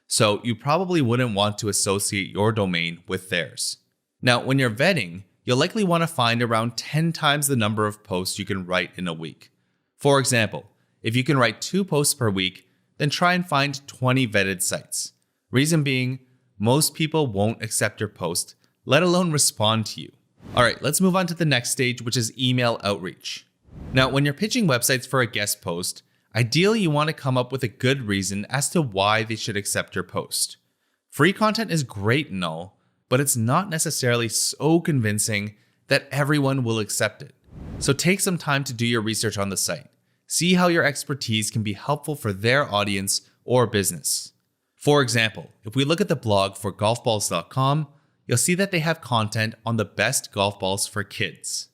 So you probably wouldn't want to associate your domain with theirs. Now, when you're vetting, you'll likely want to find around 10 times the number of posts you can write in a week. For example, if you can write 2 posts per week, then try and find 20 vetted sites. Reason being, most people won't accept your post, let alone respond to you. Alright, let's move on to the next stage, which is email outreach. Now, when you're pitching websites for a guest post, ideally you want to come up with a good reason as to why they should accept your post. Free content is great and all, but it's not necessarily so convincing that everyone will accept it. So take some time to do your research on the site. See how your expertise can be helpful for their audience or business. For example, if we look at the blog for golfballs.com, you'll see that they have content on the best golf balls for kids.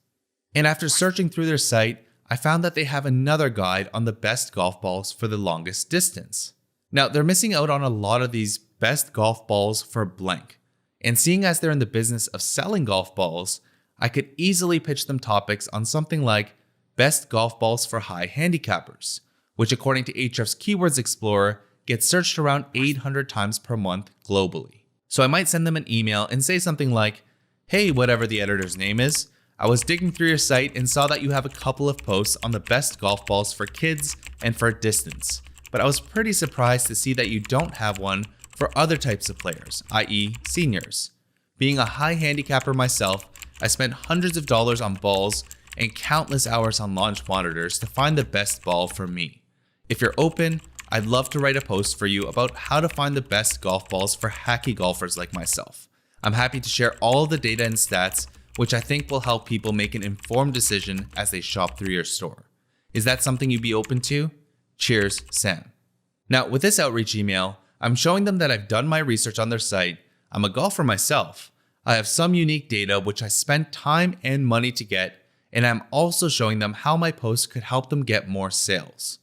And after searching through their site, I found that they have another guide on the best golf balls for the longest distance. Now, they're missing out on a lot of these best golf balls for blank. And seeing as they're in the business of selling golf balls, I could easily pitch them topics on something like best golf balls for high handicappers, which according to Ahrefs Keywords Explorer gets searched around 800 times per month globally. So I might send them an email and say something like, hey, whatever the editor's name is, I was digging through your site and saw that you have a couple of posts on the best golf balls for kids and for distance, but I was pretty surprised to see that you don't have one for other types of players, i.e. seniors. Being a high handicapper myself, I spent hundreds of dollars on balls and countless hours on launch monitors to find the best ball for me. If you're open, I'd love to write a post for you about how to find the best golf balls for hacky golfers like myself. I'm happy to share all of the data and stats, which I think will help people make an informed decision as they shop through your store. Is that something you'd be open to? Cheers, Sam. Now, with this outreach email, I'm showing them that I've done my research on their site, I'm a golfer myself, I have some unique data which I spent time and money to get, and I'm also showing them how my post could help them get more sales.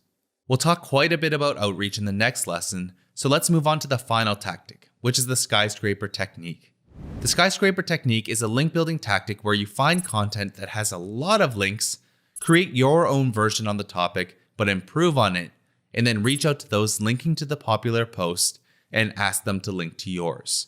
We'll talk quite a bit about outreach in the next lesson, so let's move on to the final tactic, which is the skyscraper technique. The skyscraper technique is a link building tactic where you find content that has a lot of links, create your own version on the topic, but improve on it, and then reach out to those linking to the popular post and ask them to link to yours.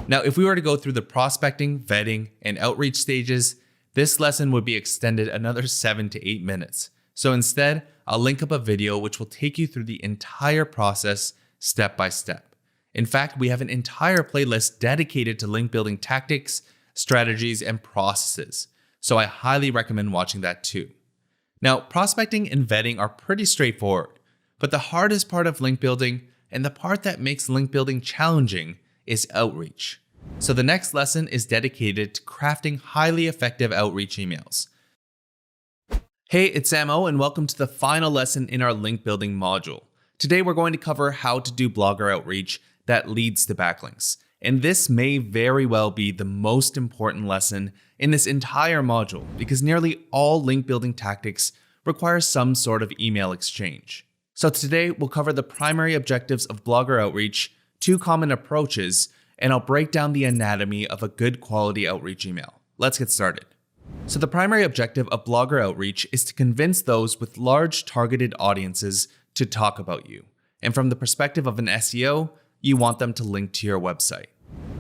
Now, if we were to go through the prospecting, vetting, and outreach stages, this lesson would be extended another 7 to 8 minutes. So instead, I'll link up a video which will take you through the entire process step by step. In fact, we have an entire playlist dedicated to link building tactics, strategies, and processes. So I highly recommend watching that too. Now, prospecting and vetting are pretty straightforward, but the hardest part of link building and the part that makes link building challenging is outreach. So the next lesson is dedicated to crafting highly effective outreach emails. Hey, it's Sam O, and welcome to the final lesson in our link building module. Today we're going to cover how to do blogger outreach that leads to backlinks. And this may very well be the most important lesson in this entire module because nearly all link building tactics require some sort of email exchange. So today we'll cover the primary objectives of blogger outreach, 2 common approaches, and I'll break down the anatomy of a good quality outreach email. Let's get started. So the primary objective of blogger outreach is to convince those with large targeted audiences to talk about you. And from the perspective of an SEO, you want them to link to your website.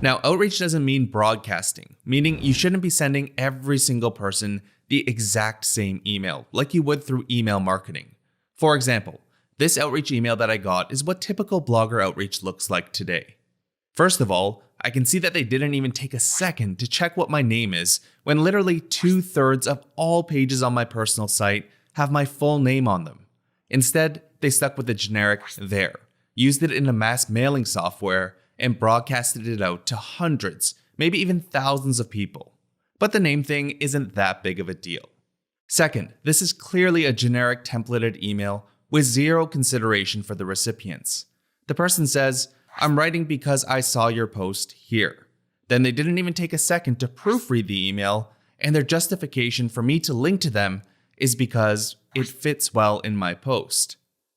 Now, outreach doesn't mean broadcasting, meaning you shouldn't be sending every single person the exact same email, like you would through email marketing. For example, this outreach email that I got is what typical blogger outreach looks like today. First of all, I can see that they didn't even take a second to check what my name is when literally 2/3 of all pages on my personal site have my full name on them. Instead, they stuck with the generic there, used it in a mass mailing software, and broadcasted it out to hundreds, maybe even thousands of people. But the name thing isn't that big of a deal. Second, this is clearly a generic templated email with zero consideration for the recipients. The person says, "I'm writing because I saw your post here." Then they didn't even take a second to proofread the email, and their justification for me to link to them is because it fits well in my post.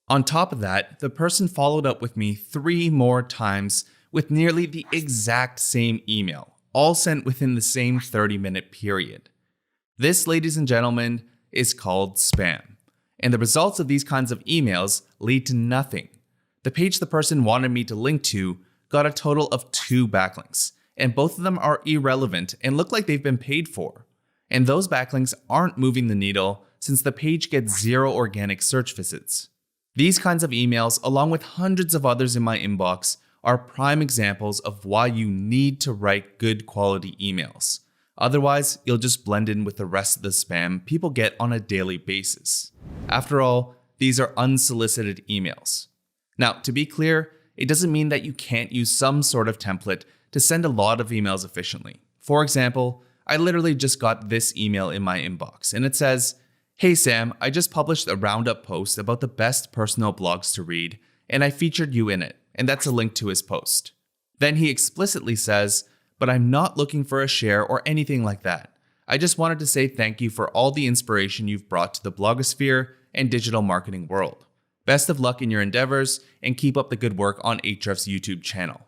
On top of that, the person followed up with me 3 more times with nearly the exact same email, all sent within the same 30-minute period. This, ladies and gentlemen, is called spam. And the results of these kinds of emails lead to nothing. The page the person wanted me to link to got a total of 2 backlinks, and both of them are irrelevant and look like they've been paid for. And those backlinks aren't moving the needle since the page gets 0 organic search visits. These kinds of emails, along with hundreds of others in my inbox, are prime examples of why you need to write good quality emails. Otherwise, you'll just blend in with the rest of the spam people get on a daily basis. After all, these are unsolicited emails. Now, to be clear, it doesn't mean that you can't use some sort of template to send a lot of emails efficiently. For example, I literally just got this email in my inbox, and it says, "Hey Sam, I just published a roundup post about the best personal blogs to read, and I featured you in it," and that's a link to his post. Then he explicitly says, "But I'm not looking for a share or anything like that. I just wanted to say thank you for all the inspiration you've brought to the blogosphere and digital marketing world. Best of luck in your endeavors and keep up the good work on Ahrefs' YouTube channel."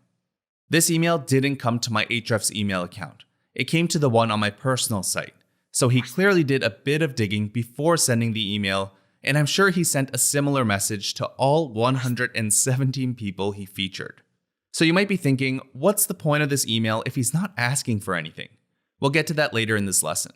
This email didn't come to my Ahrefs email account. It came to the one on my personal site. So he clearly did a bit of digging before sending the email, and I'm sure he sent a similar message to all 117 people he featured. So you might be thinking, what's the point of this email if he's not asking for anything? We'll get to that later in this lesson.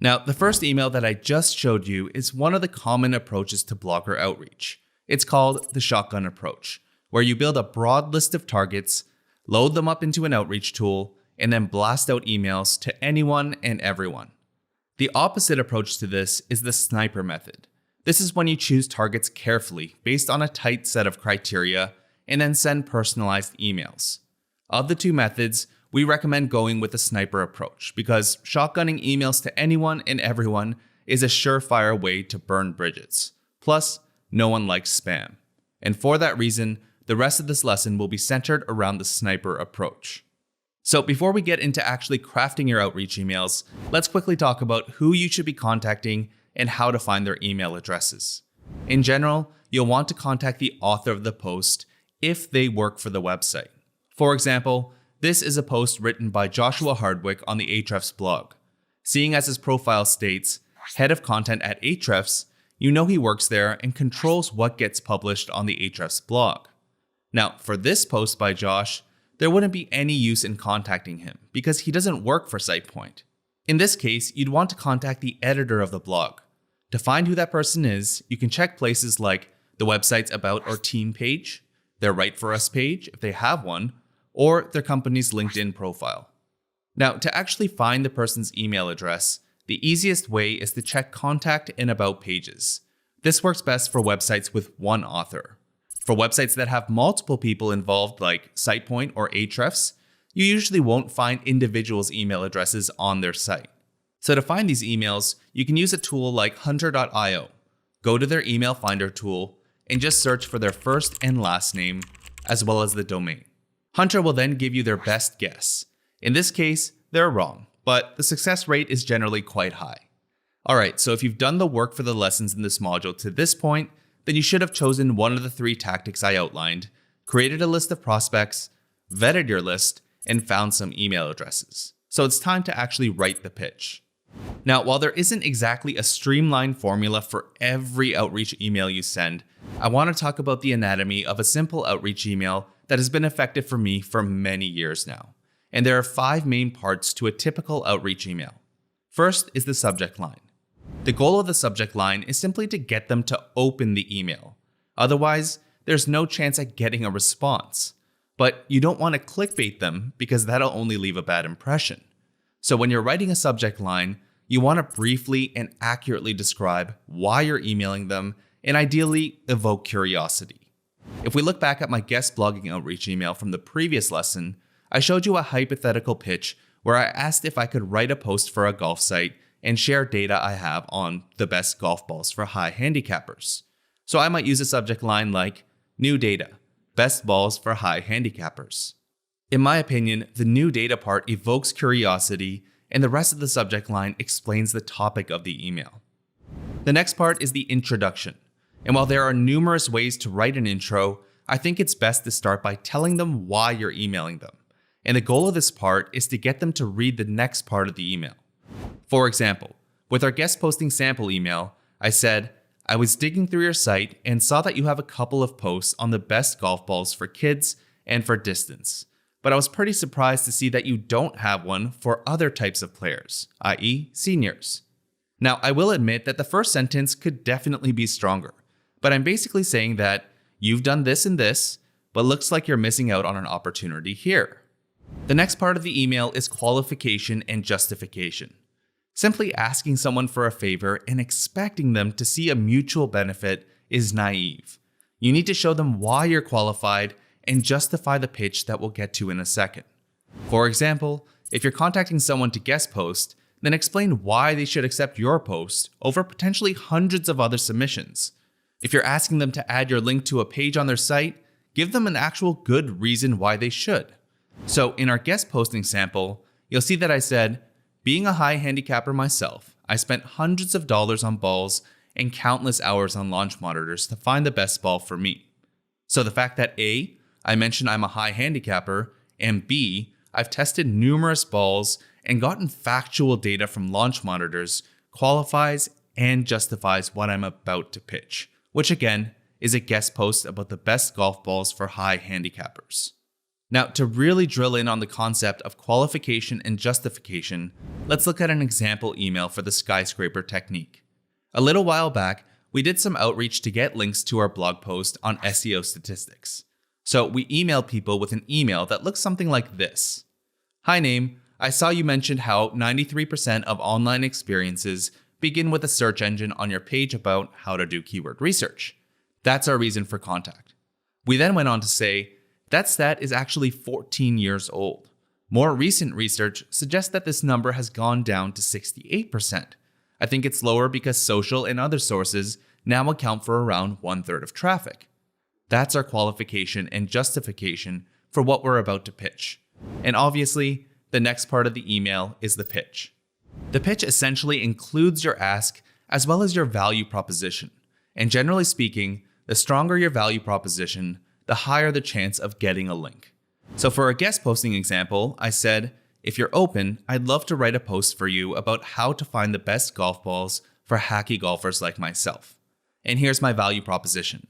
Now, the first email that I just showed you is one of the common approaches to blogger outreach. It's called the shotgun approach, where you build a broad list of targets, load them up into an outreach tool, and then blast out emails to anyone and everyone. The opposite approach to this is the sniper method. This is when you choose targets carefully based on a tight set of criteria and then send personalized emails. Of the 2 methods, we recommend going with the sniper approach because shotgunning emails to anyone and everyone is a surefire way to burn bridges. Plus, no one likes spam. And for that reason, the rest of this lesson will be centered around the sniper approach. So before we get into actually crafting your outreach emails, let's quickly talk about who you should be contacting and how to find their email addresses. In general, you'll want to contact the author of the post if they work for the website. For example, this is a post written by Joshua Hardwick on the Ahrefs blog. Seeing as his profile states, head of content at Ahrefs, you know he works there and controls what gets published on the Ahrefs blog. Now, for this post by Josh, there wouldn't be any use in contacting him because he doesn't work for SitePoint. In this case, you'd want to contact the editor of the blog. To find who that person is, you can check places like the website's About or Team page, their Write For Us page, if they have one, or their company's LinkedIn profile. Now, to actually find the person's email address, the easiest way is to check Contact and About pages. This works best for websites with one author. For websites that have multiple people involved like SitePoint or Ahrefs, you usually won't find individuals' email addresses on their site. So to find these emails, you can use a tool like hunter.io. Go to their email finder tool and just search for their first and last name, as well as the domain. Hunter will then give you their best guess. In this case, they're wrong, but the success rate is generally quite high. Alright, so if you've done the work for the lessons in this module to this point, then you should have chosen one of the 3 tactics I outlined, created a list of prospects, vetted your list, and found some email addresses. So it's time to actually write the pitch. Now, while there isn't exactly a streamlined formula for every outreach email you send, I want to talk about the anatomy of a simple outreach email that has been effective for me for many years now. And there are 5 main parts to a typical outreach email. First is the subject line. The goal of the subject line is simply to get them to open the email. Otherwise, there's no chance at getting a response. But you don't want to clickbait them because that'll only leave a bad impression. So when you're writing a subject line, you want to briefly and accurately describe why you're emailing them and ideally evoke curiosity. If we look back at my guest blogging outreach email from the previous lesson, I showed you a hypothetical pitch where I asked if I could write a post for a golf site and share data I have on the best golf balls for high handicappers. So I might use a subject line like, new data, best balls for high handicappers. In my opinion, the new data part evokes curiosity and the rest of the subject line explains the topic of the email. The next part is the introduction. And while there are numerous ways to write an intro, I think it's best to start by telling them why you're emailing them. And the goal of this part is to get them to read the next part of the email. For example, with our guest posting sample email, I said, I was digging through your site and saw that you have a couple of posts on the best golf balls for kids and for distance. But I was pretty surprised to see that you don't have one for other types of players, i.e. seniors. Now, I will admit that the first sentence could definitely be stronger, but I'm basically saying that you've done this and this, but looks like you're missing out on an opportunity here. The next part of the email is qualification and justification. Simply asking someone for a favor and expecting them to see a mutual benefit is naive. You need to show them why you're qualified and justify the pitch that we'll get to in a second. For example, if you're contacting someone to guest post, then explain why they should accept your post over potentially hundreds of other submissions. If you're asking them to add your link to a page on their site, give them an actual good reason why they should. So in our guest posting sample, you'll see that I said, being a high handicapper myself, I spent hundreds of dollars on balls and countless hours on launch monitors to find the best ball for me. So the fact that A, I mentioned I'm a high handicapper, and B, I've tested numerous balls and gotten factual data from launch monitors qualifies and justifies what I'm about to pitch, which again is a guest post about the best golf balls for high handicappers. Now, to really drill in on the concept of qualification and justification, let's look at an example email for the skyscraper technique. A little while back, we did some outreach to get links to our blog post on SEO statistics. So we emailed people with an email that looks something like this. Hi name, I saw you mentioned how 93% of online experiences begin with a search engine on your page about how to do keyword research. That's our reason for contact. We then went on to say, that stat is actually 14 years old. More recent research suggests that this number has gone down to 68%. I think it's lower because social and other sources now account for around 1/3 of traffic. That's our qualification and justification for what we're about to pitch. And obviously, the next part of the email is the pitch. The pitch essentially includes your ask as well as your value proposition. And generally speaking, the stronger your value proposition, the higher the chance of getting a link. So for a guest posting example, I said, if you're open, I'd love to write a post for you about how to find the best golf balls for hacky golfers like myself. And here's my value proposition.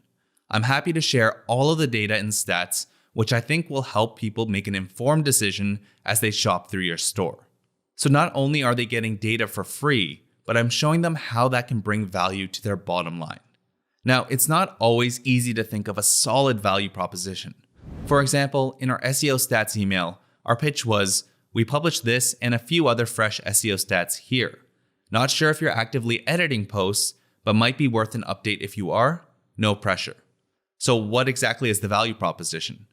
I'm happy to share all of the data and stats, which I think will help people make an informed decision as they shop through your store. So not only are they getting data for free, but I'm showing them how that can bring value to their bottom line. Now, it's not always easy to think of a solid value proposition. For example, in our SEO stats email, our pitch was, we published this and a few other fresh SEO stats here. Not sure if you're actively editing posts, but might be worth an update if you are. No pressure. So what exactly is the value proposition?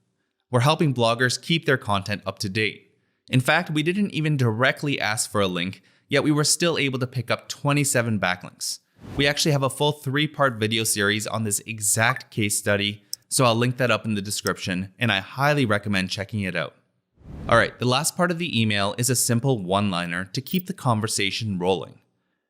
We're helping bloggers keep their content up to date. In fact, we didn't even directly ask for a link, yet we were still able to pick up 27 backlinks. We actually have a full 3-part video series on this exact case study, so I'll link that up in the description, and I highly recommend checking it out. Alright, the last part of the email is a simple one-liner to keep the conversation rolling.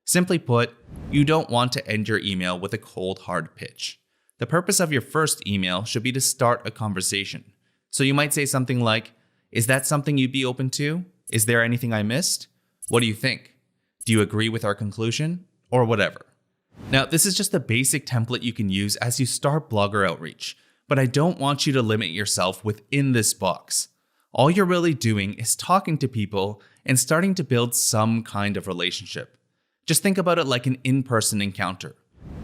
Simply put, you don't want to end your email with a cold, hard pitch. The purpose of your first email should be to start a conversation. So you might say something like, is that something you'd be open to? Is there anything I missed? What do you think? Do you agree with our conclusion? Or whatever. Now, this is just a basic template you can use as you start blogger outreach, but I don't want you to limit yourself within this box. All you're really doing is talking to people and starting to build some kind of relationship. Just think about it like an in-person encounter.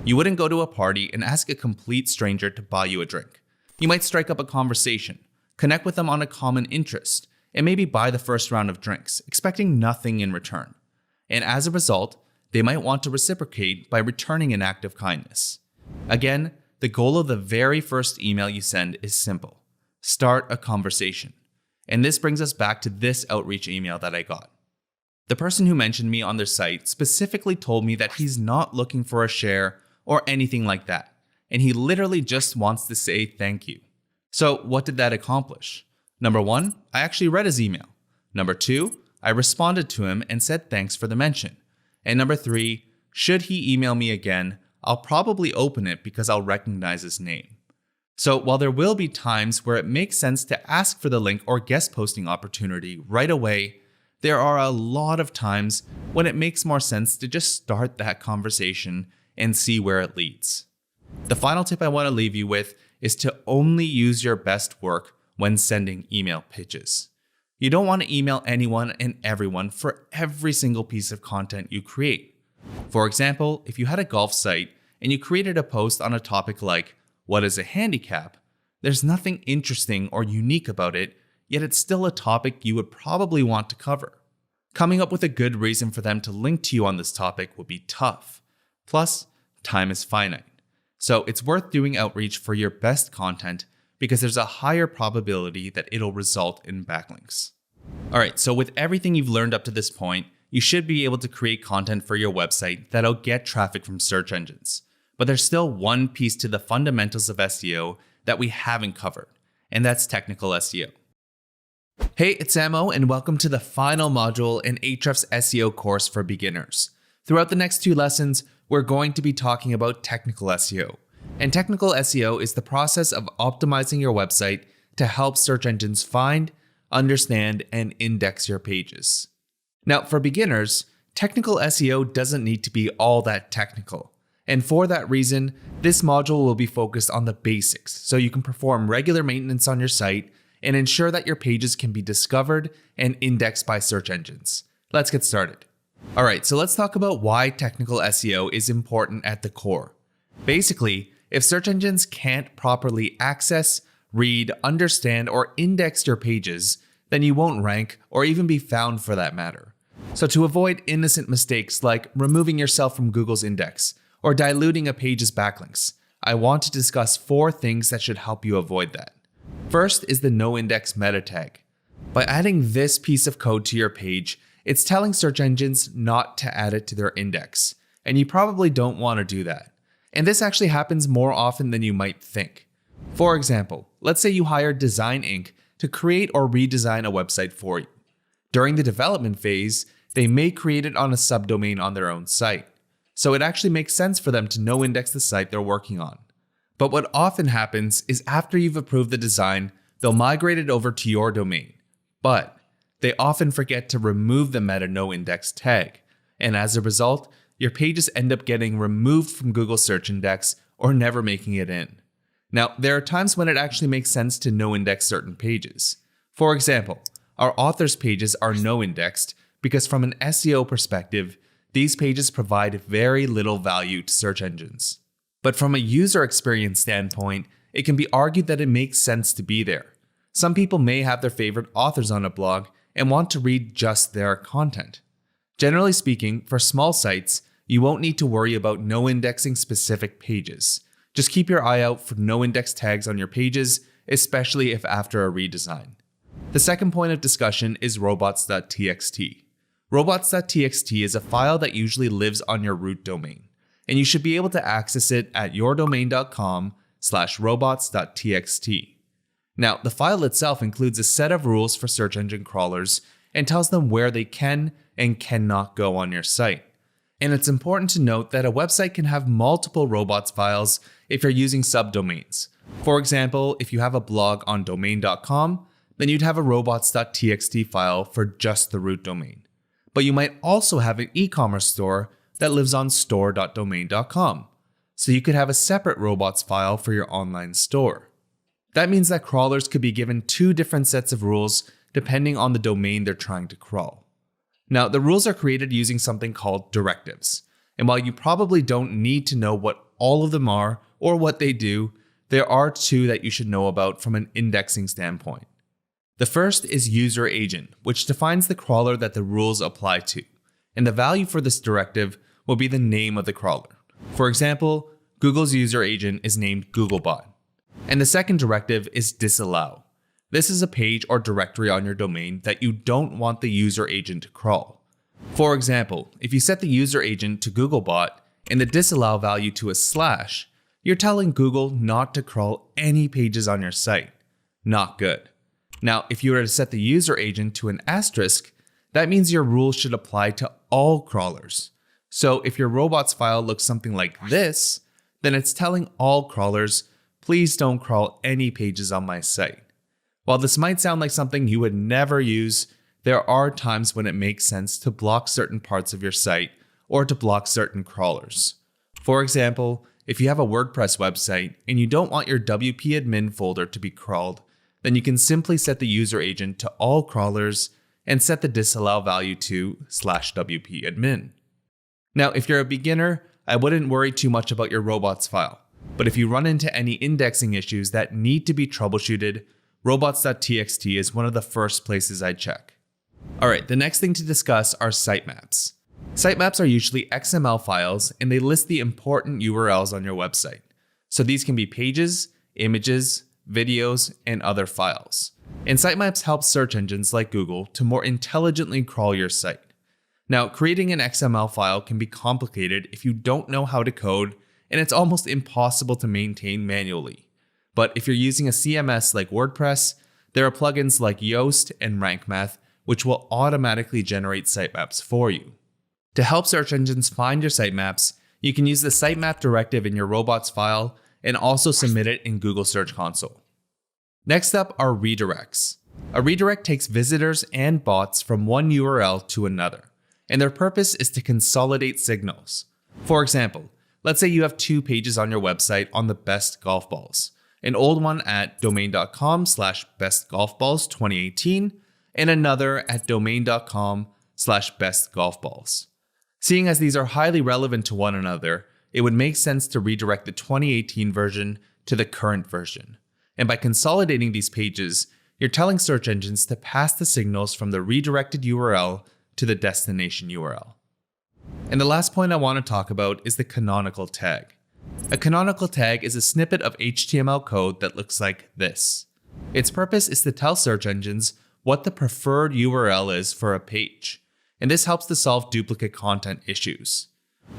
You wouldn't go to a party and ask a complete stranger to buy you a drink. You might strike up a conversation, connect with them on a common interest, and maybe buy the first round of drinks, expecting nothing in return. And as a result, they might want to reciprocate by returning an act of kindness. Again, the goal of the very first email you send is simple. Start a conversation. And this brings us back to this outreach email that I got. The person who mentioned me on their site specifically told me that he's not looking for a share or anything like that, and he literally just wants to say thank you. So what did that accomplish? Number 1, I actually read his email. Number 2, I responded to him and said thanks for the mention. And number 3, should he email me again, I'll probably open it because I'll recognize his name. So while there will be times where it makes sense to ask for the link or guest posting opportunity right away, there are a lot of times when it makes more sense to just start that conversation and see where it leads. The final tip I want to leave you with is to only use your best work when sending email pitches. You don't want to email anyone and everyone for every single piece of content you create. For example, if you had a golf site and you created a post on a topic like, what is a handicap? There's nothing interesting or unique about it, yet it's still a topic you would probably want to cover. Coming up with a good reason for them to link to you on this topic would be tough. Plus, time is finite. So it's worth doing outreach for your best content because there's a higher probability that it'll result in backlinks. Alright, so with everything you've learned up to this point, you should be able to create content for your website that'll get traffic from search engines. But there's still one piece to the fundamentals of SEO that we haven't covered, and that's technical SEO. Hey, it's Samo, and welcome to the final module in Ahrefs' SEO course for beginners. Throughout the next 2 lessons, we're going to be talking about technical SEO. And technical SEO is the process of optimizing your website to help search engines find, understand, and index your pages. Now, for beginners, technical SEO doesn't need to be all that technical. And for that reason, this module will be focused on the basics so you can perform regular maintenance on your site and ensure that your pages can be discovered and indexed by search engines. Let's get started. Alright, so let's talk about why technical SEO is important at the core. Basically, if search engines can't properly access, read, understand, or index your pages, then you won't rank or even be found for that matter. So to avoid innocent mistakes like removing yourself from Google's index or diluting a page's backlinks, I want to discuss 4 things that should help you avoid that. First is the noindex meta tag. By adding this piece of code to your page, it's telling search engines not to add it to their index, and you probably don't want to do that. And this actually happens more often than you might think. For example, let's say you hire Design Inc. to create or redesign a website for you. During the development phase, they may create it on a subdomain on their own site. So it actually makes sense for them to no-index the site they're working on. But what often happens is after you've approved the design, they'll migrate it over to your domain. But they often forget to remove the meta no-index tag. And as a result, your pages end up getting removed from Google Search Index or never making it in. Now, there are times when it actually makes sense to no-index certain pages. For example, our authors pages are no-indexed because from an SEO perspective, these pages provide very little value to search engines. But from a user experience standpoint, it can be argued that it makes sense to be there. Some people may have their favorite authors on a blog and want to read just their content. Generally speaking, for small sites, you won't need to worry about no-indexing specific pages. Just keep your eye out for no-index tags on your pages, especially if after a redesign. The second point of discussion is robots.txt. Robots.txt is a file that usually lives on your root domain, and you should be able to access it at yourdomain.com/robots.txt. Now, the file itself includes a set of rules for search engine crawlers and tells them where they can and cannot go on your site. And it's important to note that a website can have multiple robots files if you're using subdomains. For example, if you have a blog on domain.com, then you'd have a robots.txt file for just the root domain. But you might also have an e-commerce store that lives on store.domain.com. So you could have a separate robots file for your online store. That means that crawlers could be given two different sets of rules depending on the domain they're trying to crawl. Now, the rules are created using something called directives. And while you probably don't need to know what all of them are or what they do, there are two that you should know about from an indexing standpoint. The first is user agent, which defines the crawler that the rules apply to. And the value for this directive will be the name of the crawler. For example, Google's user agent is named Googlebot. And the second directive is disallow. This is a page or directory on your domain that you don't want the user agent to crawl. For example, if you set the user agent to Googlebot and the disallow value to a /, you're telling Google not to crawl any pages on your site. Not good. Now, if you were to set the user agent to an asterisk, that means your rules should apply to all crawlers. So if your robots file looks something like this, then it's telling all crawlers, please don't crawl any pages on my site. While this might sound like something you would never use, there are times when it makes sense to block certain parts of your site or to block certain crawlers. For example, if you have a WordPress website and you don't want your WP admin folder to be crawled, then you can simply set the user agent to all crawlers and set the disallow value to /WP admin. Now, if you're a beginner, I wouldn't worry too much about your robots file. But if you run into any indexing issues that need to be troubleshooted, robots.txt is one of the first places I'd check. Alright, the next thing to discuss are sitemaps. Sitemaps are usually XML files and they list the important URLs on your website. So these can be pages, images, videos, and other files. And sitemaps help search engines like Google to more intelligently crawl your site. Now, creating an XML file can be complicated if you don't know how to code, and it's almost impossible to maintain manually. But if you're using a CMS like WordPress, there are plugins like Yoast and RankMath, which will automatically generate sitemaps for you. To help search engines find your sitemaps, you can use the sitemap directive in your robots file and also submit it in Google Search Console. Next up are redirects. A redirect takes visitors and bots from one URL to another, and their purpose is to consolidate signals. For example, let's say you have two pages on your website on the best golf balls, an old one at domain.com/bestgolfballs2018 and another at domain.com/bestgolfballs. Seeing as these are highly relevant to one another, it would make sense to redirect the 2018 version to the current version. And by consolidating these pages, you're telling search engines to pass the signals from the redirected URL to the destination URL. And the last point I want to talk about is the canonical tag. A canonical tag is a snippet of HTML code that looks like this. Its purpose is to tell search engines what the preferred URL is for a page. and this helps to solve duplicate content issues.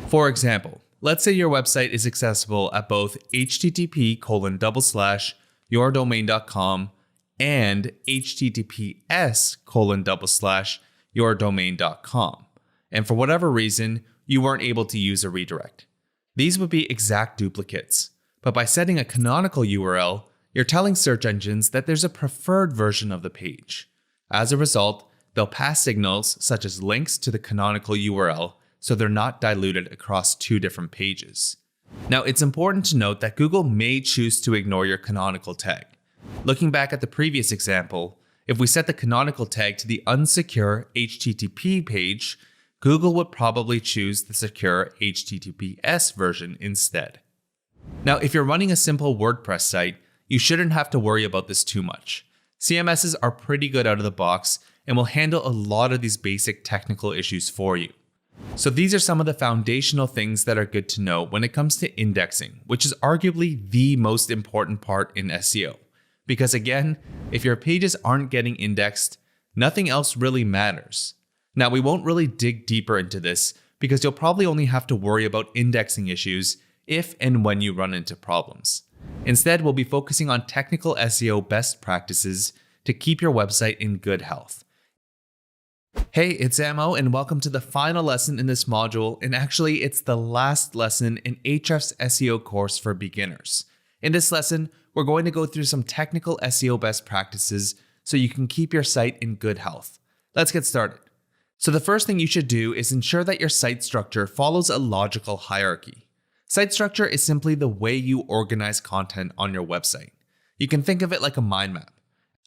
For example, let's say your website is accessible at both http://yourdomain.com and https://yourdomain.com, and for whatever reason, you weren't able to use a redirect. These would be exact duplicates, but by setting a canonical URL, you're telling search engines that there's a preferred version of the page. As a result, they'll pass signals such as links to the canonical URL so they're not diluted across two different pages. Now, it's important to note that Google may choose to ignore your canonical tag. Looking back at the previous example, if we set the canonical tag to the unsecure HTTP page, Google would probably choose the secure HTTPS version instead. Now, if you're running a simple WordPress site, you shouldn't have to worry about this too much. CMSs are pretty good out of the box and will handle a lot of these basic technical issues for you. So these are some of the foundational things that are good to know when it comes to indexing, which is arguably the most important part in SEO. Because again, if your pages aren't getting indexed, nothing else really matters. Now, we won't really dig deeper into this because you'll probably only have to worry about indexing issues if and when you run into problems. Instead, we'll be focusing on technical SEO best practices to keep your website in good health. Hey, it's Amo, and welcome to the final lesson in this module, and actually it's the last lesson in Ahrefs' SEO course for beginners. In this lesson, we're going to go through some technical SEO best practices so you can keep your site in good health. Let's get started. So the first thing you should do is ensure that your site structure follows a logical hierarchy. Site structure is simply the way you organize content on your website. You can think of it like a mind map.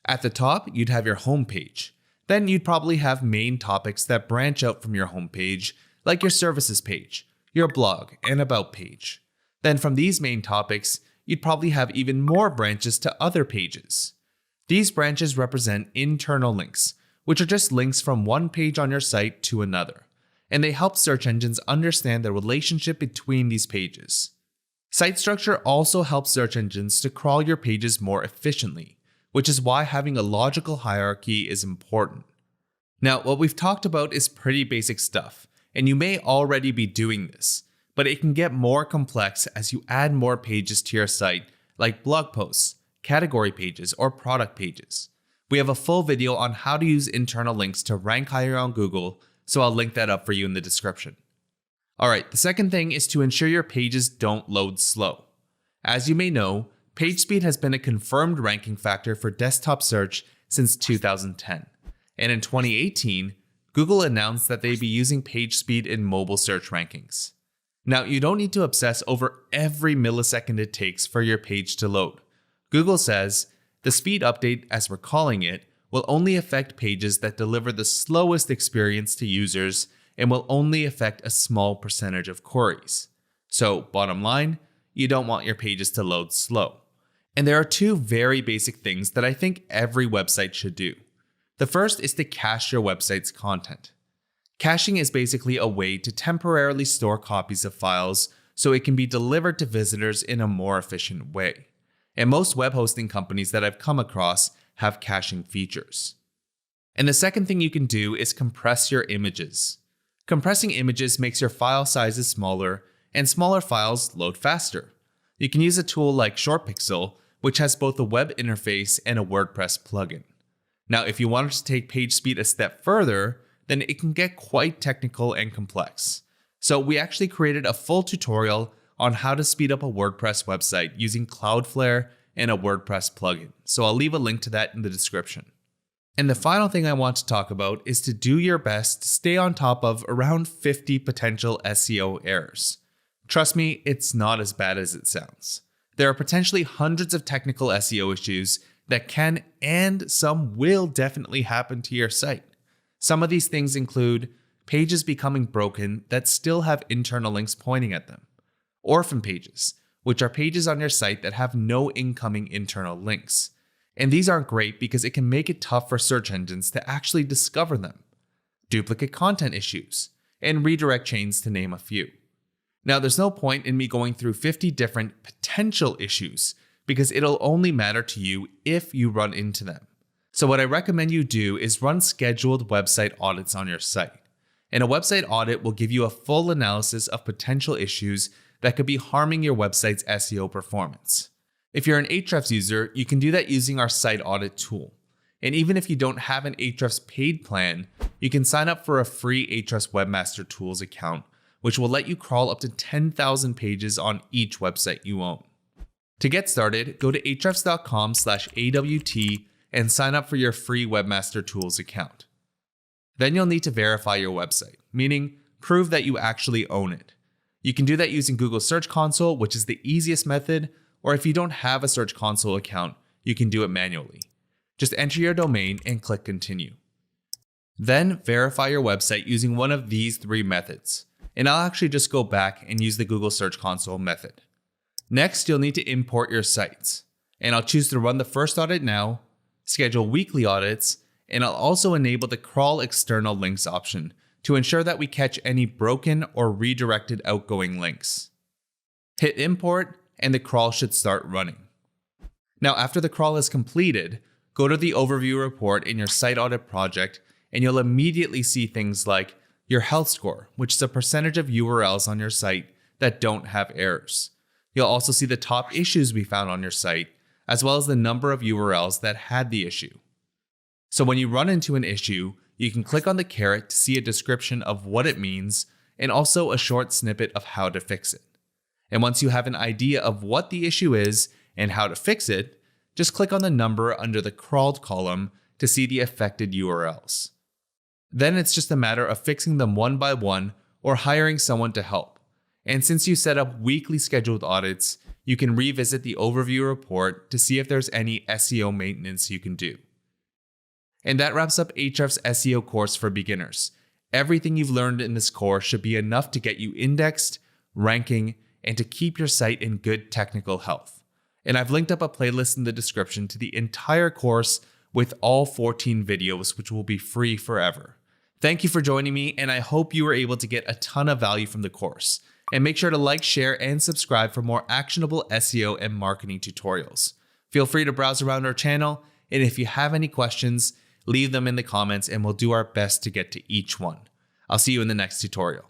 At the top, you'd have your home page. Then you'd probably have main topics that branch out from your home page, like your services page, your blog, and about page. Then from these main topics, you'd probably have even more branches to other pages. These branches represent internal links, which are just links from one page on your site to another, and they help search engines understand the relationship between these pages. Site structure also helps search engines to crawl your pages more efficiently, which is why having a logical hierarchy is important. Now, what we've talked about is pretty basic stuff, and you may already be doing this, but it can get more complex as you add more pages to your site, like blog posts, category pages, or product pages. We have a full video on how to use internal links to rank higher on Google, so I'll link that up for you in the description. Alright, the second thing is to ensure your pages don't load slow. As you may know, page speed has been a confirmed ranking factor for desktop search since 2010. And in 2018, Google announced that they'd be using page speed in mobile search rankings. Now, you don't need to obsess over every millisecond it takes for your page to load. Google says, the speed update, as we're calling it, will only affect pages that deliver the slowest experience to users and will only affect a small percentage of queries. So, bottom line, you don't want your pages to load slow. And there are two very basic things that I think every website should do. The first is to cache your website's content. Caching is basically a way to temporarily store copies of files so it can be delivered to visitors in a more efficient way. And most web hosting companies that I've come across have caching features. And the second thing you can do is compress your images. Compressing images makes your file sizes smaller, and smaller files load faster. You can use a tool like ShortPixel, which has both a web interface and a WordPress plugin. Now, if you wanted to take page speed a step further, then it can get quite technical and complex. So we actually created a full tutorial on how to speed up a WordPress website using Cloudflare and a WordPress plugin. So I'll leave a link to that in the description. And the final thing I want to talk about is to do your best to stay on top of around 50 potential SEO errors. Trust me, it's not as bad as it sounds. There are potentially hundreds of technical SEO issues that can and some will definitely happen to your site. Some of these things include pages becoming broken that still have internal links pointing at them, orphan pages, which are pages on your site that have no incoming internal links. And these aren't great because it can make it tough for search engines to actually discover them, duplicate content issues, and redirect chains, to name a few. Now, there's no point in me going through 50 different potential issues because it'll only matter to you if you run into them. So what I recommend you do is run scheduled website audits on your site. And a website audit will give you a full analysis of potential issues that could be harming your website's SEO performance. If you're an Ahrefs user, you can do that using our site audit tool. And even if you don't have an Ahrefs paid plan, you can sign up for a free Ahrefs Webmaster Tools account, which will let you crawl up to 10,000 pages on each website you own. To get started, go to ahrefs.com/AWT and sign up for your free Webmaster Tools account. Then you'll need to verify your website, meaning prove that you actually own it. You can do that using Google Search Console, which is the easiest method, or if you don't have a Search Console account, you can do it manually. Just enter your domain and click Continue. Then verify your website using one of these 3 methods. And I'll actually just go back and use the Google Search Console method. Next, you'll need to import your sites. And I'll choose to run the first audit now, schedule weekly audits, and I'll also enable the crawl external links option to ensure that we catch any broken or redirected outgoing links. Hit import and the crawl should start running. Now, after the crawl is completed, go to the overview report in your site audit project and you'll immediately see things like your health score, which is a percentage of URLs on your site that don't have errors. You'll also see the top issues we found on your site, as well as the number of URLs that had the issue. So when you run into an issue, you can click on the caret to see a description of what it means and also a short snippet of how to fix it. And once you have an idea of what the issue is and how to fix it, just click on the number under the crawled column to see the affected URLs. Then it's just a matter of fixing them one by one or hiring someone to help. And since you set up weekly scheduled audits, you can revisit the overview report to see if there's any SEO maintenance you can do. And that wraps up Ahrefs' SEO course for beginners. Everything you've learned in this course should be enough to get you indexed, ranking, and to keep your site in good technical health. And I've linked up a playlist in the description to the entire course with all 14 videos, which will be free forever. Thank you for joining me, and I hope you were able to get a ton of value from the course. And make sure to like, share, and subscribe for more actionable SEO and marketing tutorials. Feel free to browse around our channel, and if you have any questions, leave them in the comments and we'll do our best to get to each one. I'll see you in the next tutorial.